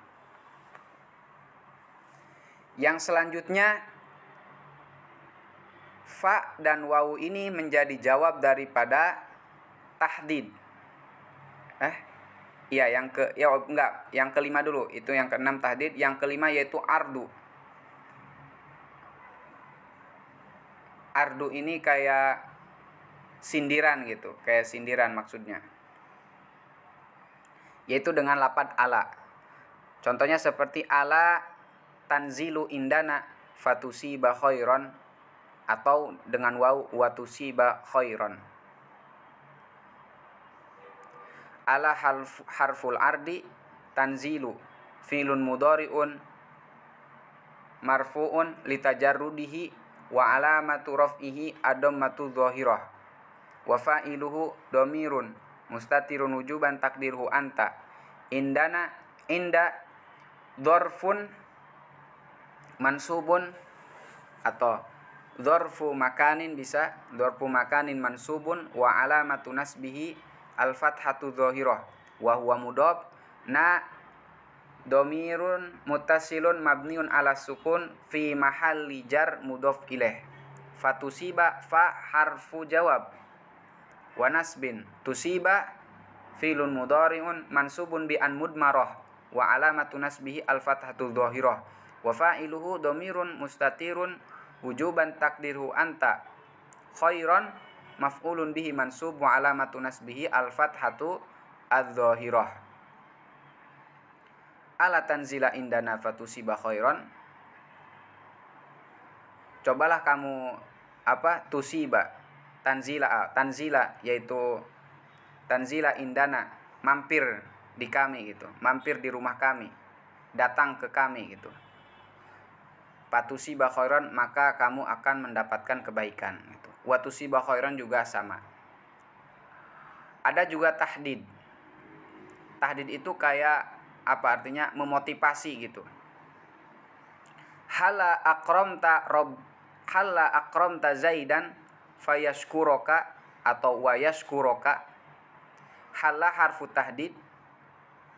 Yang selanjutnya, fa dan wawu ini menjadi jawab daripada tahdid. Yang kelima dulu. Itu yang keenam tahdid, yang kelima yaitu ardu. Ardu ini kayak sindiran gitu, kayak sindiran maksudnya. Yaitu dengan lafadz ala. Contohnya seperti ala tanzilu indana fatusiba khairan, atau dengan waw watusiba khairan. Ala harful ardi tanzilu fi'lun mudhari'un marfu'un litajarrudihi wa alamatu raf'ihi ad-dhammatu dhahirah wa fa'iluhu dhamirun mustatirun wujuban takdirhu anta. Indana inda dzarfun mansubun, atau dzarfu makanin bisa dzarfu makanin mansubun wa alamatu nasbihi al fathatu dhahirah wa huwa mudhaf na dhamirun muttasilun mabniun ala sukun fi mahalli jar mudhaf ilaih. Fatusiba fa harfu jawab wa nasbin tusiba fi'lun mudhari'un mansubun bi an mudmarah wa alamatu nasbihi al fathatu dhahirah wa fa'iluhu dhamirun mustatirun wujuban takdirhu anta. Khairan maf'ulun bihi mansub wa alamatu nasbihi al fathatu adh-dhahirah. Ala tanzila indana fatusiba khairan. Cobalah kamu tusiba tanzila yaitu tanzila indana, mampir di kami gitu, mampir di rumah kami, datang ke kami gitu. Fatusiba khairan, maka kamu akan mendapatkan kebaikan gitu. Watusiba khairan juga sama. Ada juga tahdid. Tahdid itu kayak apa artinya? Memotivasi gitu. Hala akramta Zaidan fayashkuroka atau wayashkuroka. Hala harfu tahdid.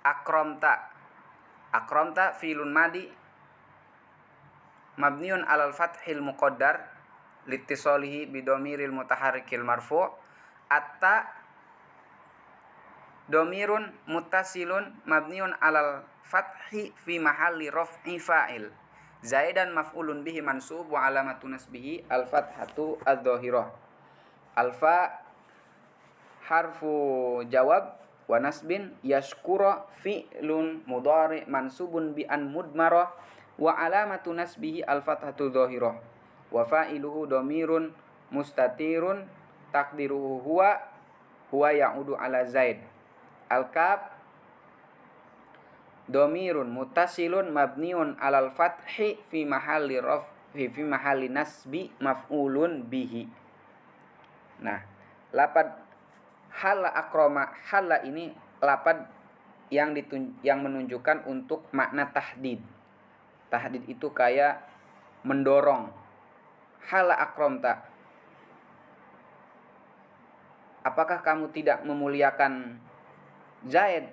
Akramta fi'lun madi mabniun alal fathil muqaddar litisolihi bidomiril mutaharrikil marfu'. Atta domirun muttasilun mabniun alal fathi fi mahalli raf'i fa'il. Zaidan maf'ulun bihi mansub wa alamatu nasbihi al fathatu adh-dhahirah. Alfa harfu jawab wa nasbin. Yashkura fi'lun mudhari mansubun bi an mudmarah wa alamatu nasbihi al fathatu dhahirah wa fa'iluhu dhamirun mustatirun takdiruhu huwa ya'udu ala Zaid. Al-kaf dhamirun muttasilun mabniun alal fathi fi fi mahalli nasbi maf'ulun bihi. Nah, lapad halla akroma, halla ini lapad yang menunjukkan untuk makna tahdid. Tahdid itu kayak mendorong. Halla akromta, apakah kamu tidak memuliakan Zaid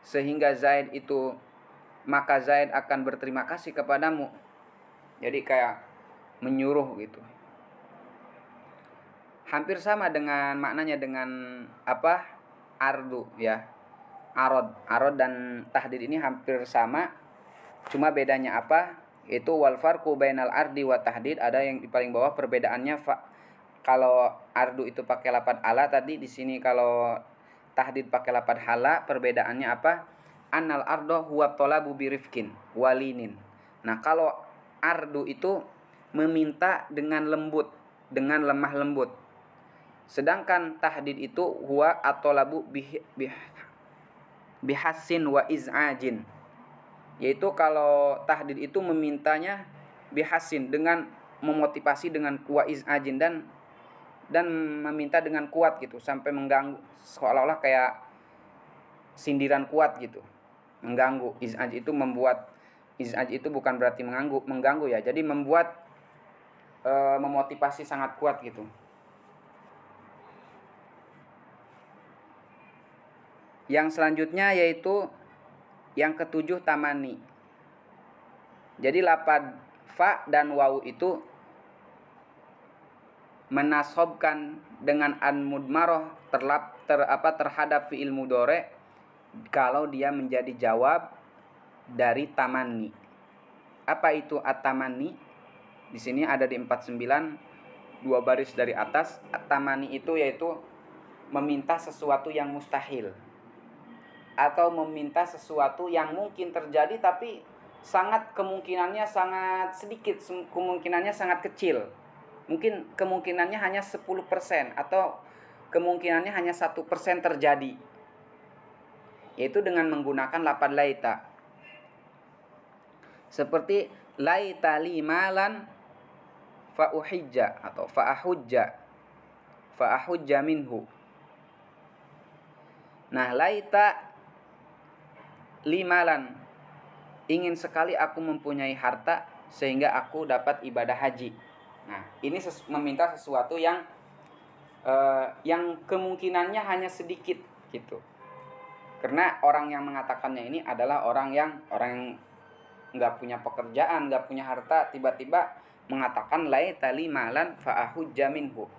sehingga Zaid itu, maka Zaid akan berterima kasih kepadamu. Jadi kayak menyuruh gitu. Hampir sama dengan maknanya dengan apa? Ardu ya. Arod dan tahdid ini hampir sama. Cuma bedanya apa? Itu wal farqu bainal ardi wa tahdid, ada yang di paling bawah perbedaannya kalau ardu itu pakai lapad ala tadi, di sini kalau tahdid pakai lapad hala, perbedaannya apa? Annal ardo huwa talabu birifkin walinin. Nah, kalau ardu itu meminta dengan lembut, dengan lemah lembut. Sedangkan tahdid itu huwa atolabu bihassin wa iz'ajin. Yaitu kalau tahdid itu memintanya bihassin, dengan memotivasi dengan wa iz'ajin, dan meminta dengan kuat gitu, sampai mengganggu, seolah-olah kayak sindiran kuat gitu, mengganggu. Iz'aj itu membuat, iz'aj itu bukan berarti mengganggu ya, jadi membuat memotivasi sangat kuat gitu. Yang selanjutnya yaitu yang ketujuh tamani. Jadi lapad fa dan wawu itu menasobkan dengan an mudmaroh terhadap fi'il mudhari kalau dia menjadi jawab dari tamanni. Apa itu at-tamanni? Di sini ada di 49, 2 baris dari atas. At-tamanni itu yaitu meminta sesuatu yang mustahil, atau meminta sesuatu yang mungkin terjadi tapi kemungkinannya sangat sedikit, kemungkinannya sangat kecil. Mungkin kemungkinannya hanya 10% atau kemungkinannya hanya 1% terjadi. Yaitu dengan menggunakan lapad laita. Seperti laita li malan fa'uhijja atau fa'ahujja minhu. Nah, laita li malan, ingin sekali aku mempunyai harta sehingga aku dapat ibadah haji. Nah, ini meminta sesuatu yang kemungkinannya hanya sedikit gitu. Karena orang yang mengatakannya ini adalah orang yang nggak punya pekerjaan, nggak punya harta, tiba-tiba mengatakan laita li malan fa'ahujja minhu.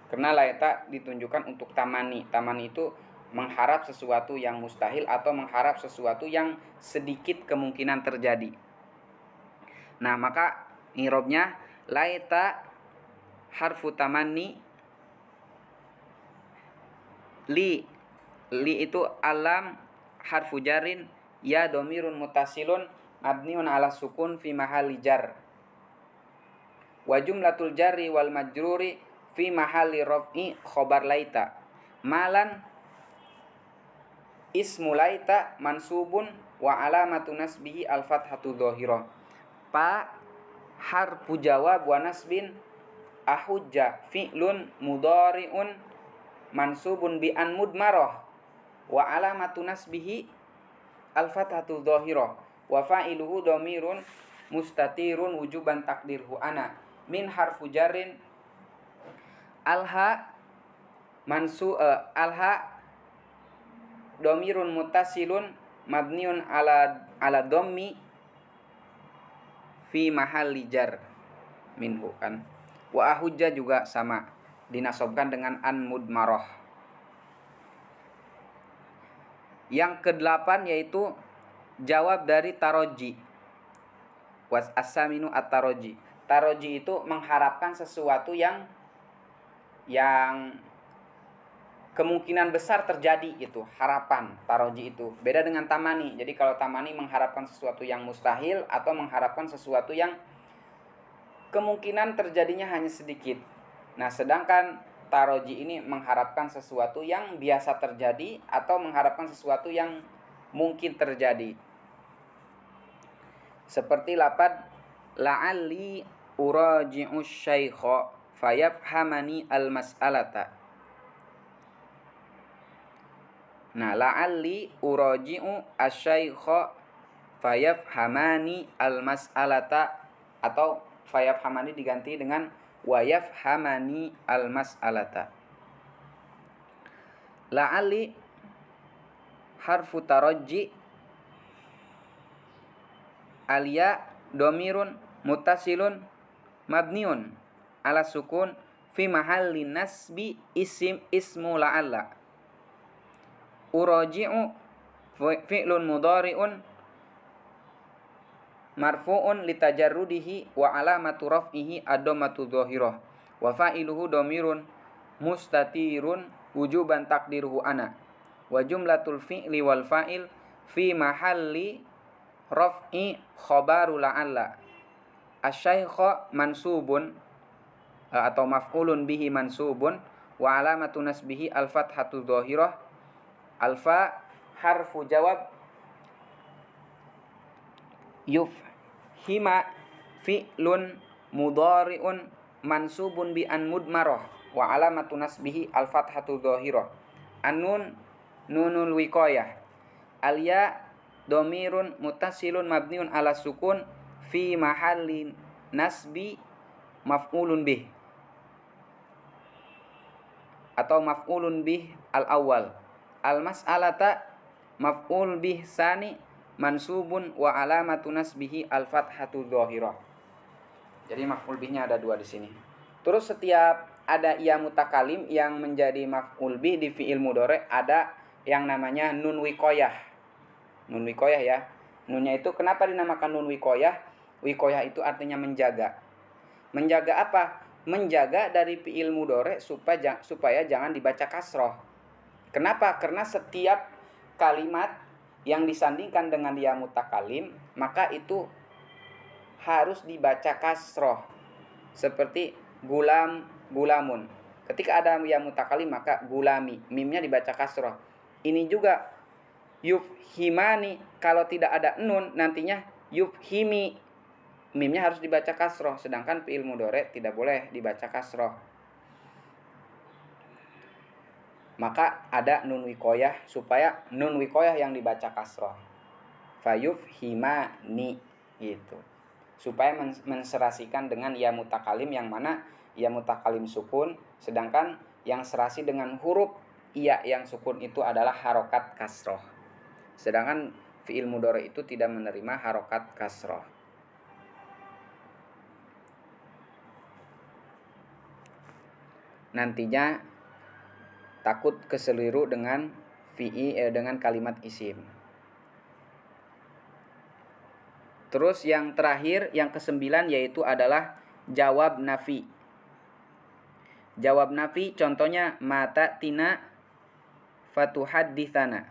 Karena laita ditunjukkan untuk tamani. Tamani itu mengharap sesuatu yang mustahil atau mengharap sesuatu yang sedikit kemungkinan terjadi. Nah, maka i'rabnya laita harfu tamanni, li itu alam harfu jarin, ya domirun mutasilun mabniun ala sukun fi mahalli jar, wa jumlatul jarri wal majruri fi mahalli raf'i khobar laita. Malan ismu laita mansubun wa alamatu nasbihi al fathatu dhahirah. Pa harfu jawab wa nasbin, ahujja fi'lun mudhari'un mansubun bi an mudmarah wa alamatu nasbihi al fathatu dhahirah wa fa'iluhu dhamirun mustatirun wujuban takdirhu ana min harfu jarrin alha dhamirun muttasilun mabniun ala dhammi fi mahalli jar minhu kan. Wa ahujja juga sama, dinasobkan dengan an mudmarah. Yang ke-8 yaitu jawab dari taroji. Was as-saminu at-taroji. Taroji itu mengharapkan sesuatu yang kemungkinan besar terjadi gitu, harapan taroji itu. Beda dengan tamani. Jadi kalau tamani mengharapkan sesuatu yang mustahil atau mengharapkan sesuatu yang kemungkinan terjadinya hanya sedikit. Nah, sedangkan taroji ini mengharapkan sesuatu yang biasa terjadi atau mengharapkan sesuatu yang mungkin terjadi. Seperti lapad la'alli uraji'u syaikha fayafhamani al-mas'alata. Nah, la'alli uraji'u asyaikha fayafhamani al-mas'alata, atau fayafhamani diganti dengan wayafhamani al-mas'alata. La'alli harfu tarajji, alya domirun mutasilun mabniun ala sukun fi mahalli nasbi ismu la'alla. Uraji'u fi'lun mudhari'un marfu'un litajarrudihi wa alamatu raf'ihi ad-dhammatu dhahirah wa fa'iluhu dhamirun mustatirun wujuban taqdiruhu ana wa jumlatul fi'li wal fa'il fi mahalli raf'i khabaru la'alla. Asyaikha mansubun atau maf'ulun bihi mansubun wa alamatu nasbihi al-fathatu dhahirah. Alfa harfu jawab yufhima fi'lun mudhari'un mansubun bi an mudmarah wa alamatu nasbihi al-fathatu dhahirah. An-nun nunul wiqayah. Al-ya dhamirun muttasilun mabniun ala sukun fi mahalli nasbi maf'ulun bih atau maf'ulun bih al-awwal. Al-mas'alata maf'ul bih sani mansubun wa alamatu nasbihi al-fathatu dhahirah. Jadi maf'ul bihnya ada dua di sini. Terus setiap ada ya mutakalim yang menjadi maf'ul bih di fi'il mudhari ada yang namanya nun wiqayah. Nun wiqayah ya. Nunnya itu kenapa dinamakan nun wiqayah? Wiqayah itu artinya menjaga. Menjaga apa? Menjaga dari fi'il mudhari supaya jangan dibaca kasroh. Kenapa? Karena setiap kalimat yang disandingkan dengan ya mutakalim maka itu harus dibaca kasroh. Seperti gulam, gulamun. Ketika ada ya mutakalim maka gulami, mimnya dibaca kasroh. Ini juga yufhimani, kalau tidak ada nun nantinya yufhimi, mimnya harus dibaca kasroh. Sedangkan fi'il mudhari tidak boleh dibaca kasroh. Maka ada nun wiqayah supaya nun wiqayah yang dibaca kasroh. Fayufhimani gitu. Supaya menserasikan dengan ya mutakalim yang mana ya mutakalim sukun, sedangkan yang serasi dengan huruf iya yang sukun itu adalah harokat kasroh. Sedangkan fi'il mudhari itu tidak menerima harokat kasroh. Nantinya takut keseliru dengan dengan kalimat isim. Terus yang terakhir, yang ke-9 yaitu adalah jawab nafi. Jawab nafi contohnya mata tina fatuhadditsana.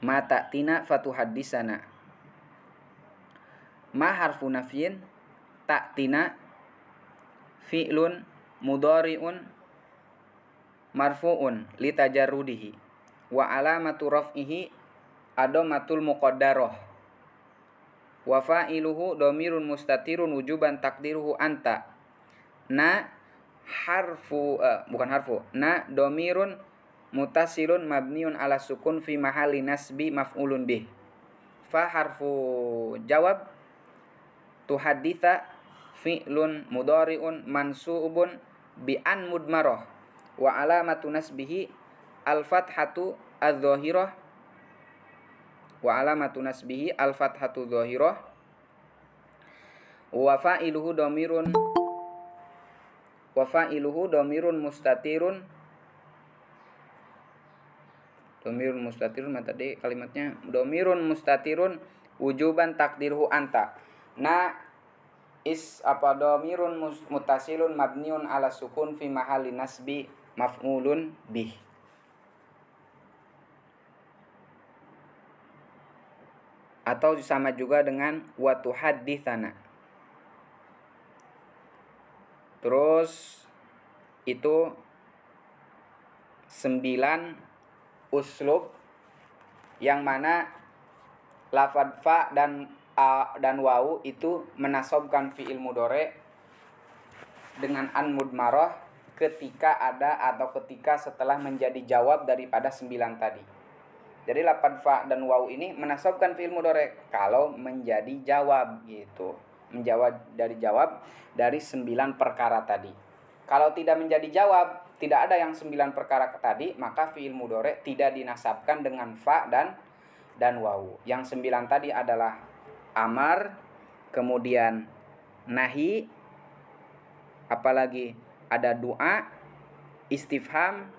Mata tina fatuhadditsana. Ma harfu nafyin, ta'tina fi'lun mudhari'un marfu'un litajarrudihi wa alamatu raf'ihi adomatul muqaddarah wa fa'iluhu dhamirun mustatirun wujuban taqdiruhu anta. Na harfu na dhamirun mutasilun mabniun ala sukun fi mahalli nasbi maf'ulun bih. Fa harfu jawab tuhadditsa fi'lun mudhari'un mansubun bi an mudmarah wa alamatu nasbihi al-fathatu adz-dzahirah wa alamatu nasbihi al-fathatu dzahirah wa fa'iluhu dhamirun mustatirun tadi kalimatnya dhamirun mustatirun wujuban takdiruhu anta. Na dhamirun mutasilun mabniun ala sukun fi mahalli nasbi maf'ulun bih. Atau sama juga dengan wa tuhadditsana. Terus itu 9 uslub yang mana lafadz fa dan wawu itu menasobkan fi'il mudhari dengan an mudmarah ketika ada atau ketika setelah menjadi jawab daripada 9 tadi. Jadi lafadz fa dan wawu ini menasobkan fi'il mudhari kalau menjadi jawab gitu. Menjawab dari 9 perkara tadi. Kalau tidak menjadi jawab, tidak ada yang 9 perkara tadi, maka fi'il mudhari tidak dinasabkan dengan fa dan wawu. Yang 9 tadi adalah amar, kemudian nahi, apalagi ada doa, istifham,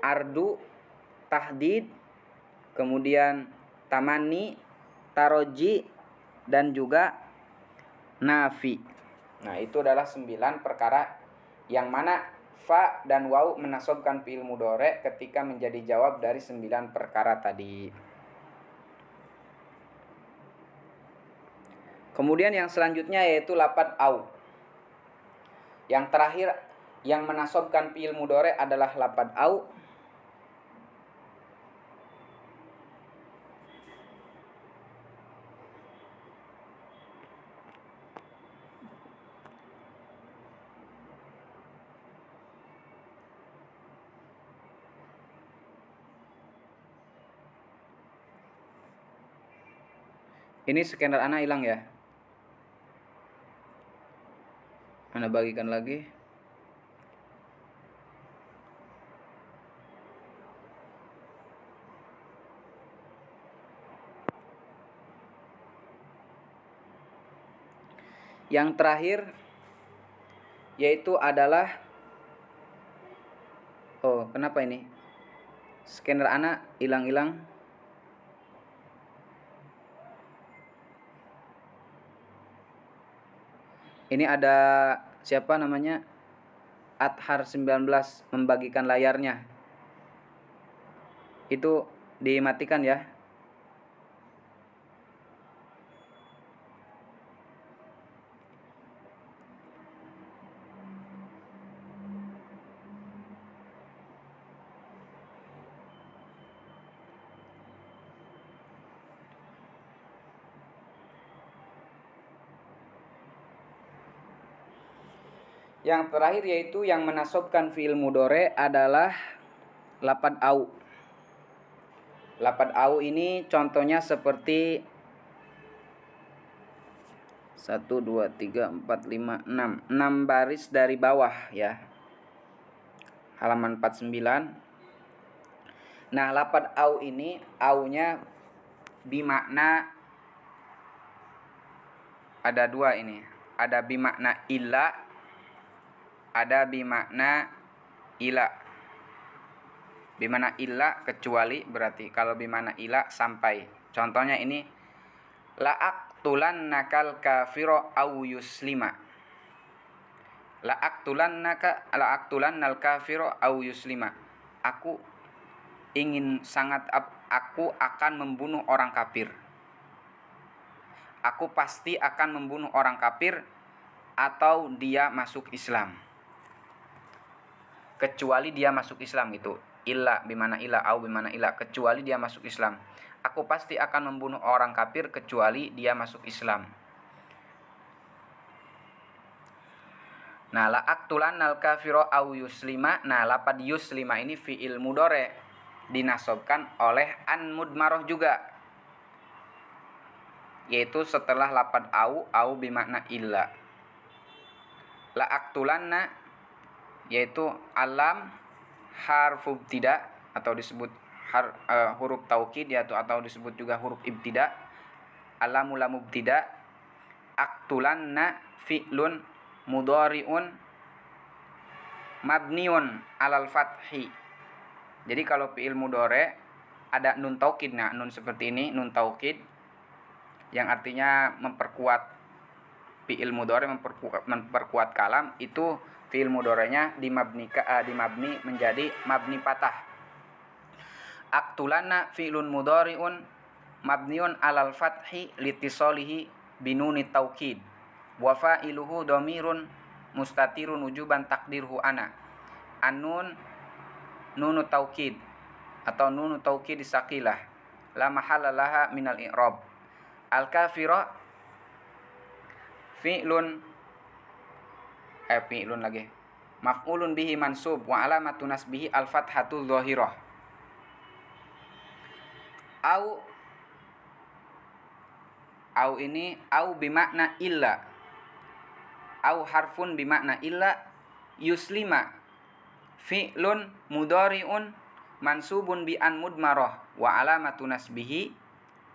ardu, tahdid, kemudian tamanni, taroji, dan juga nafi. Nah, itu adalah 9 perkara yang mana fa dan wawu menasobkan fi'il mudhari ketika menjadi jawab dari 9 perkara tadi. Kemudian yang selanjutnya yaitu lafadz au. Yang terakhir yang menasobkan fi'il mudhari adalah lafadz au. Ini scanner Ana hilang ya. Ana bagikan lagi. Yang terakhir yaitu adalah kenapa ini? Scanner Ana hilang-hilang. Ini ada siapa namanya? Athar 19 membagikan layarnya. Itu dimatikan ya. Yang terakhir yaitu yang menasobkan fi'il mudhari adalah lafadz au. Lafadz au ini contohnya seperti 1, 2, 3, 4, 5, 6. 6 baris dari bawah ya. Halaman 49. Nah, lafadz au ini au-nya bimakna ada 2 ini. Ada bimakna illa, ada bimakna ila. Bimakna illa kecuali, berarti kalau bimakna ila sampai. Contohnya ini la'aqtulannakal kafiro au yuslima. La'aqtulannal kafiro au yuslima. Aku akan membunuh orang kafir. Aku pasti akan membunuh orang kafir atau dia masuk Islam. Kecuali dia masuk Islam itu. Illa bimana illa, au bimana illa, kecuali dia masuk Islam. Aku pasti akan membunuh orang kafir kecuali dia masuk Islam. Nah, la'aqtulannal kafiro au yuslima. Nah, lafadz yuslima ini fi'il mudhari dinasobkan oleh an mudmarah juga. Yaitu setelah lafadz au bimakna illa. La'aqtulanna yaitu alam harfu ibtida atau disebut huruf taukid atau disebut juga huruf ibtida. Alamu lam ibtida. Aqtulanna fi'lun mudhari'un mabniun alal fathi. Jadi kalau fi'il mudhari ada nun taukid. Nah, nun seperti ini, nun taukid yang artinya memperkuat fi'il mudhari, memperkuat kalam, itu fi'il mudhari'nya dimabni menjadi mabni patah. Aqtulanna fi'lun mudhari'un mabniun alal fathi litisolihi binuni taukid. Wa fa'iluhu dhamirun mustatirun wujuban takdirhu ana. An-nun nunu taukid atau nunu taukid saqilah la mahalla laha minal i'rab. Al-kafira fi'lun lagi. Maf'ulun bihi mansub wa alamatu nasbihi al-fathatu dhahirah. Au ini au bimakna illa. Au harfun bimakna illa yuslima fi'lun mudhari'un mansubun bi an mudmarah wa alamatu nasbihi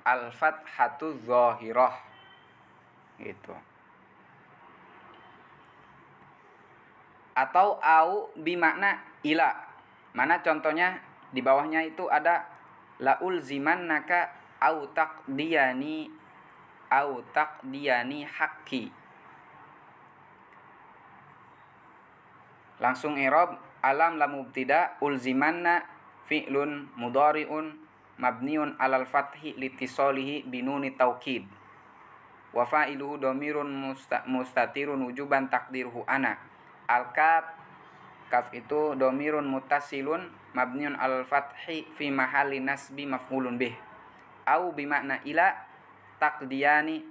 al-fathatu dhahirah. Gitu. Atau au bimakna ila. Mana contohnya di bawahnya itu ada laul zimannaka au taqdiyani haqqi. Langsung i'rab alam lam mubtada ulzimanna fi'lun mudhari'un mabniun alal fathi litisalihi binuni taukid wa fa'iluhu dhamirun mustatirun wujuban takdiruhu ana. Kaf itu dhamirun muttasilun mabniun alal fathi fi mahalli nasbi maf'ulun bih. Au bimakna ila taqdiyani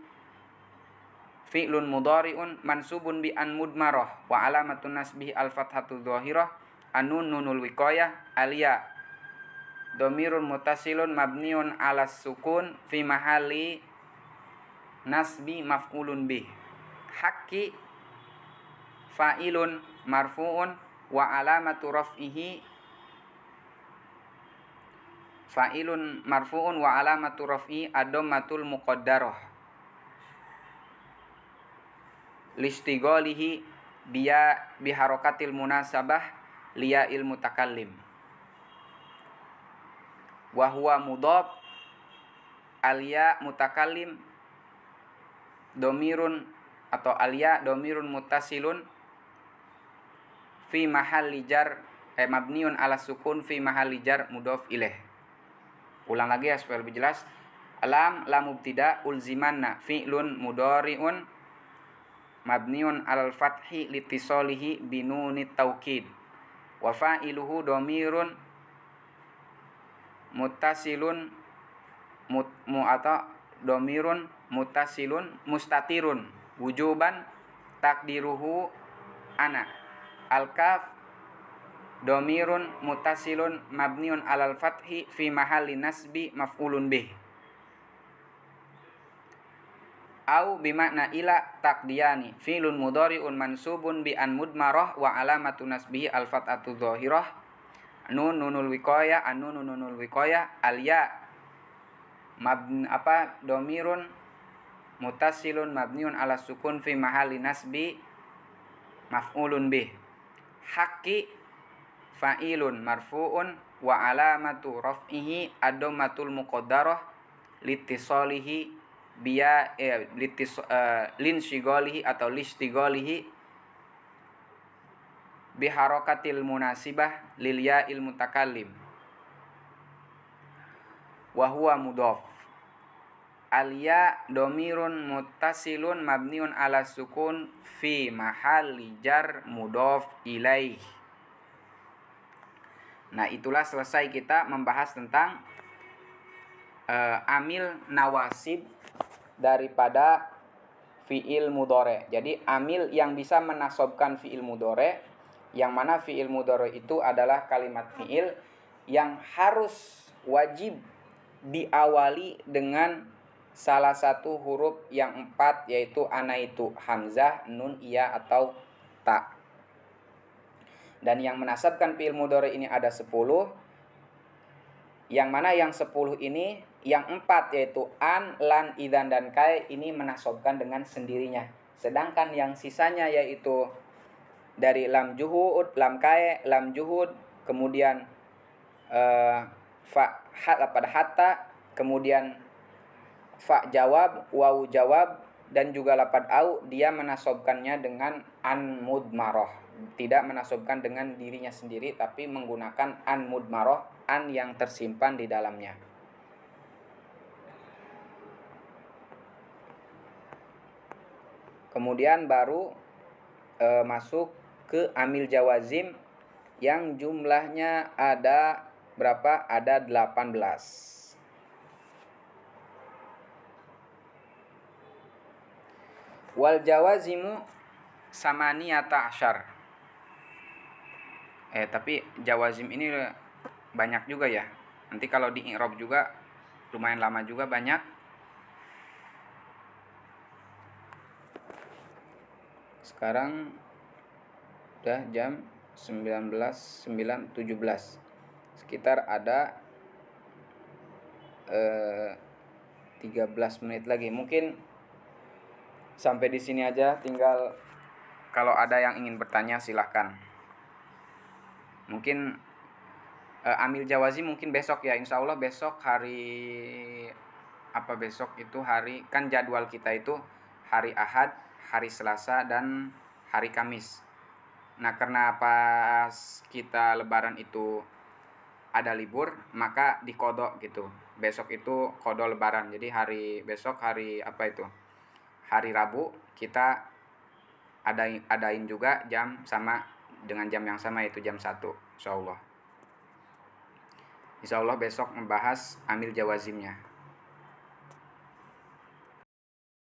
fi'lun mudhari'un mansubun bi an mudmarah wa alamatun nasbihi al fathatu dhahirah anun nunul wiqayah aliya dhamirun muttasilun mabniun ala sukun fi mahalli nasbi maf'ulun bih. Haqqi fa'ilun marfu'un wa alamatu raf'ihi fa'ilun marfu'un wa alamatu raf'i ad-dhammatul muqaddarah listighalihi biya biharakatil munasabah liya'il mutakallim wa huwa mudhaf alya mutakallim dhamirun atau alya dhamirun muttasilun fi mahalli jar mabniun ala sukun fi mahalli jar mudhaf ilaih. Ulang lagi ya supaya lebih jelas. Alam lam mubtada ulzimanna fi'lun mudhari'un mabniun alal fathi litisalihi binunit taukid wa fa'iluhu dhamirun muttasilun dhamirun muttasilun mustatirun wujuban takdiruhu ana. Al-kaf dhamirun muttasilun mabniun alal fathi fi mahalli nasbi maf'ulun bih. Au bimakna ila taqdiyani fi'lun mudhari'un mansubun bi an mudmarah wa alamatu nasbihi al fathatu dhahirah nunul wiqayah nunul wiqayah al ya dhamirun muttasilun mabniun ala sukun fi mahalli nasbi maf'ulun bih. Haqqi fa'ilun marfu'un wa alamatu raf'ihi ad-dhammatul muqaddarah litisalihi biya linshigalihi atau listigalihi biharakatil munasibah lil ya'il mutakallim wa huwa mudhaf. Al-ya dhamirun muttasilun mabniun ala sukun fi mahalli jar mudhaf ilaih. Nah, itulah selesai kita membahas tentang amil nawasib daripada fi'il mudhari. Jadi amil yang bisa menasobkan fi'il mudhari, yang mana fi'il mudhari itu adalah kalimat fi'il yang harus wajib diawali dengan salah satu huruf yang 4, yaitu anaitu, hamzah, nun, iya, atau ta. Dan yang menasabkan fi'il mudhari ini ada 10. Yang mana yang 10 ini, yang 4 yaitu an, lan, idzan, dan kai ini menasabkan dengan sendirinya. Sedangkan yang sisanya yaitu dari lam juhud, lam kai, lam juhud, kemudian fa pada hatta, kemudian fa jawab, wawu jawab, dan juga lapad au, dia menasobkannya dengan an mudmarah. Tidak menasobkan dengan dirinya sendiri, tapi menggunakan an mudmarah, an yang tersimpan di dalamnya. Kemudian baru masuk ke amil jawazim yang jumlahnya ada berapa? Ada 18. Wal jawazimu samaniyata asyar. Tapi jawazim ini banyak juga ya. Nanti kalau di i'rab juga lumayan lama juga, banyak. Sekarang udah jam 19.17. Sekitar ada 13 menit lagi. Mungkin sampai di sini aja, tinggal kalau ada yang ingin bertanya silahkan. Mungkin amil jawazi mungkin besok ya, insya Allah besok hari besok itu hari, kan jadwal kita itu hari Ahad, hari Selasa, dan hari Kamis. Nah, karena pas kita lebaran itu ada libur, maka dikodok gitu. Besok itu kodok lebaran. Jadi besok hari hari Rabu kita adain juga jam sama dengan jam yang sama, yaitu jam 1 insyaallah. Insyaallah besok membahas amil jawazimnya.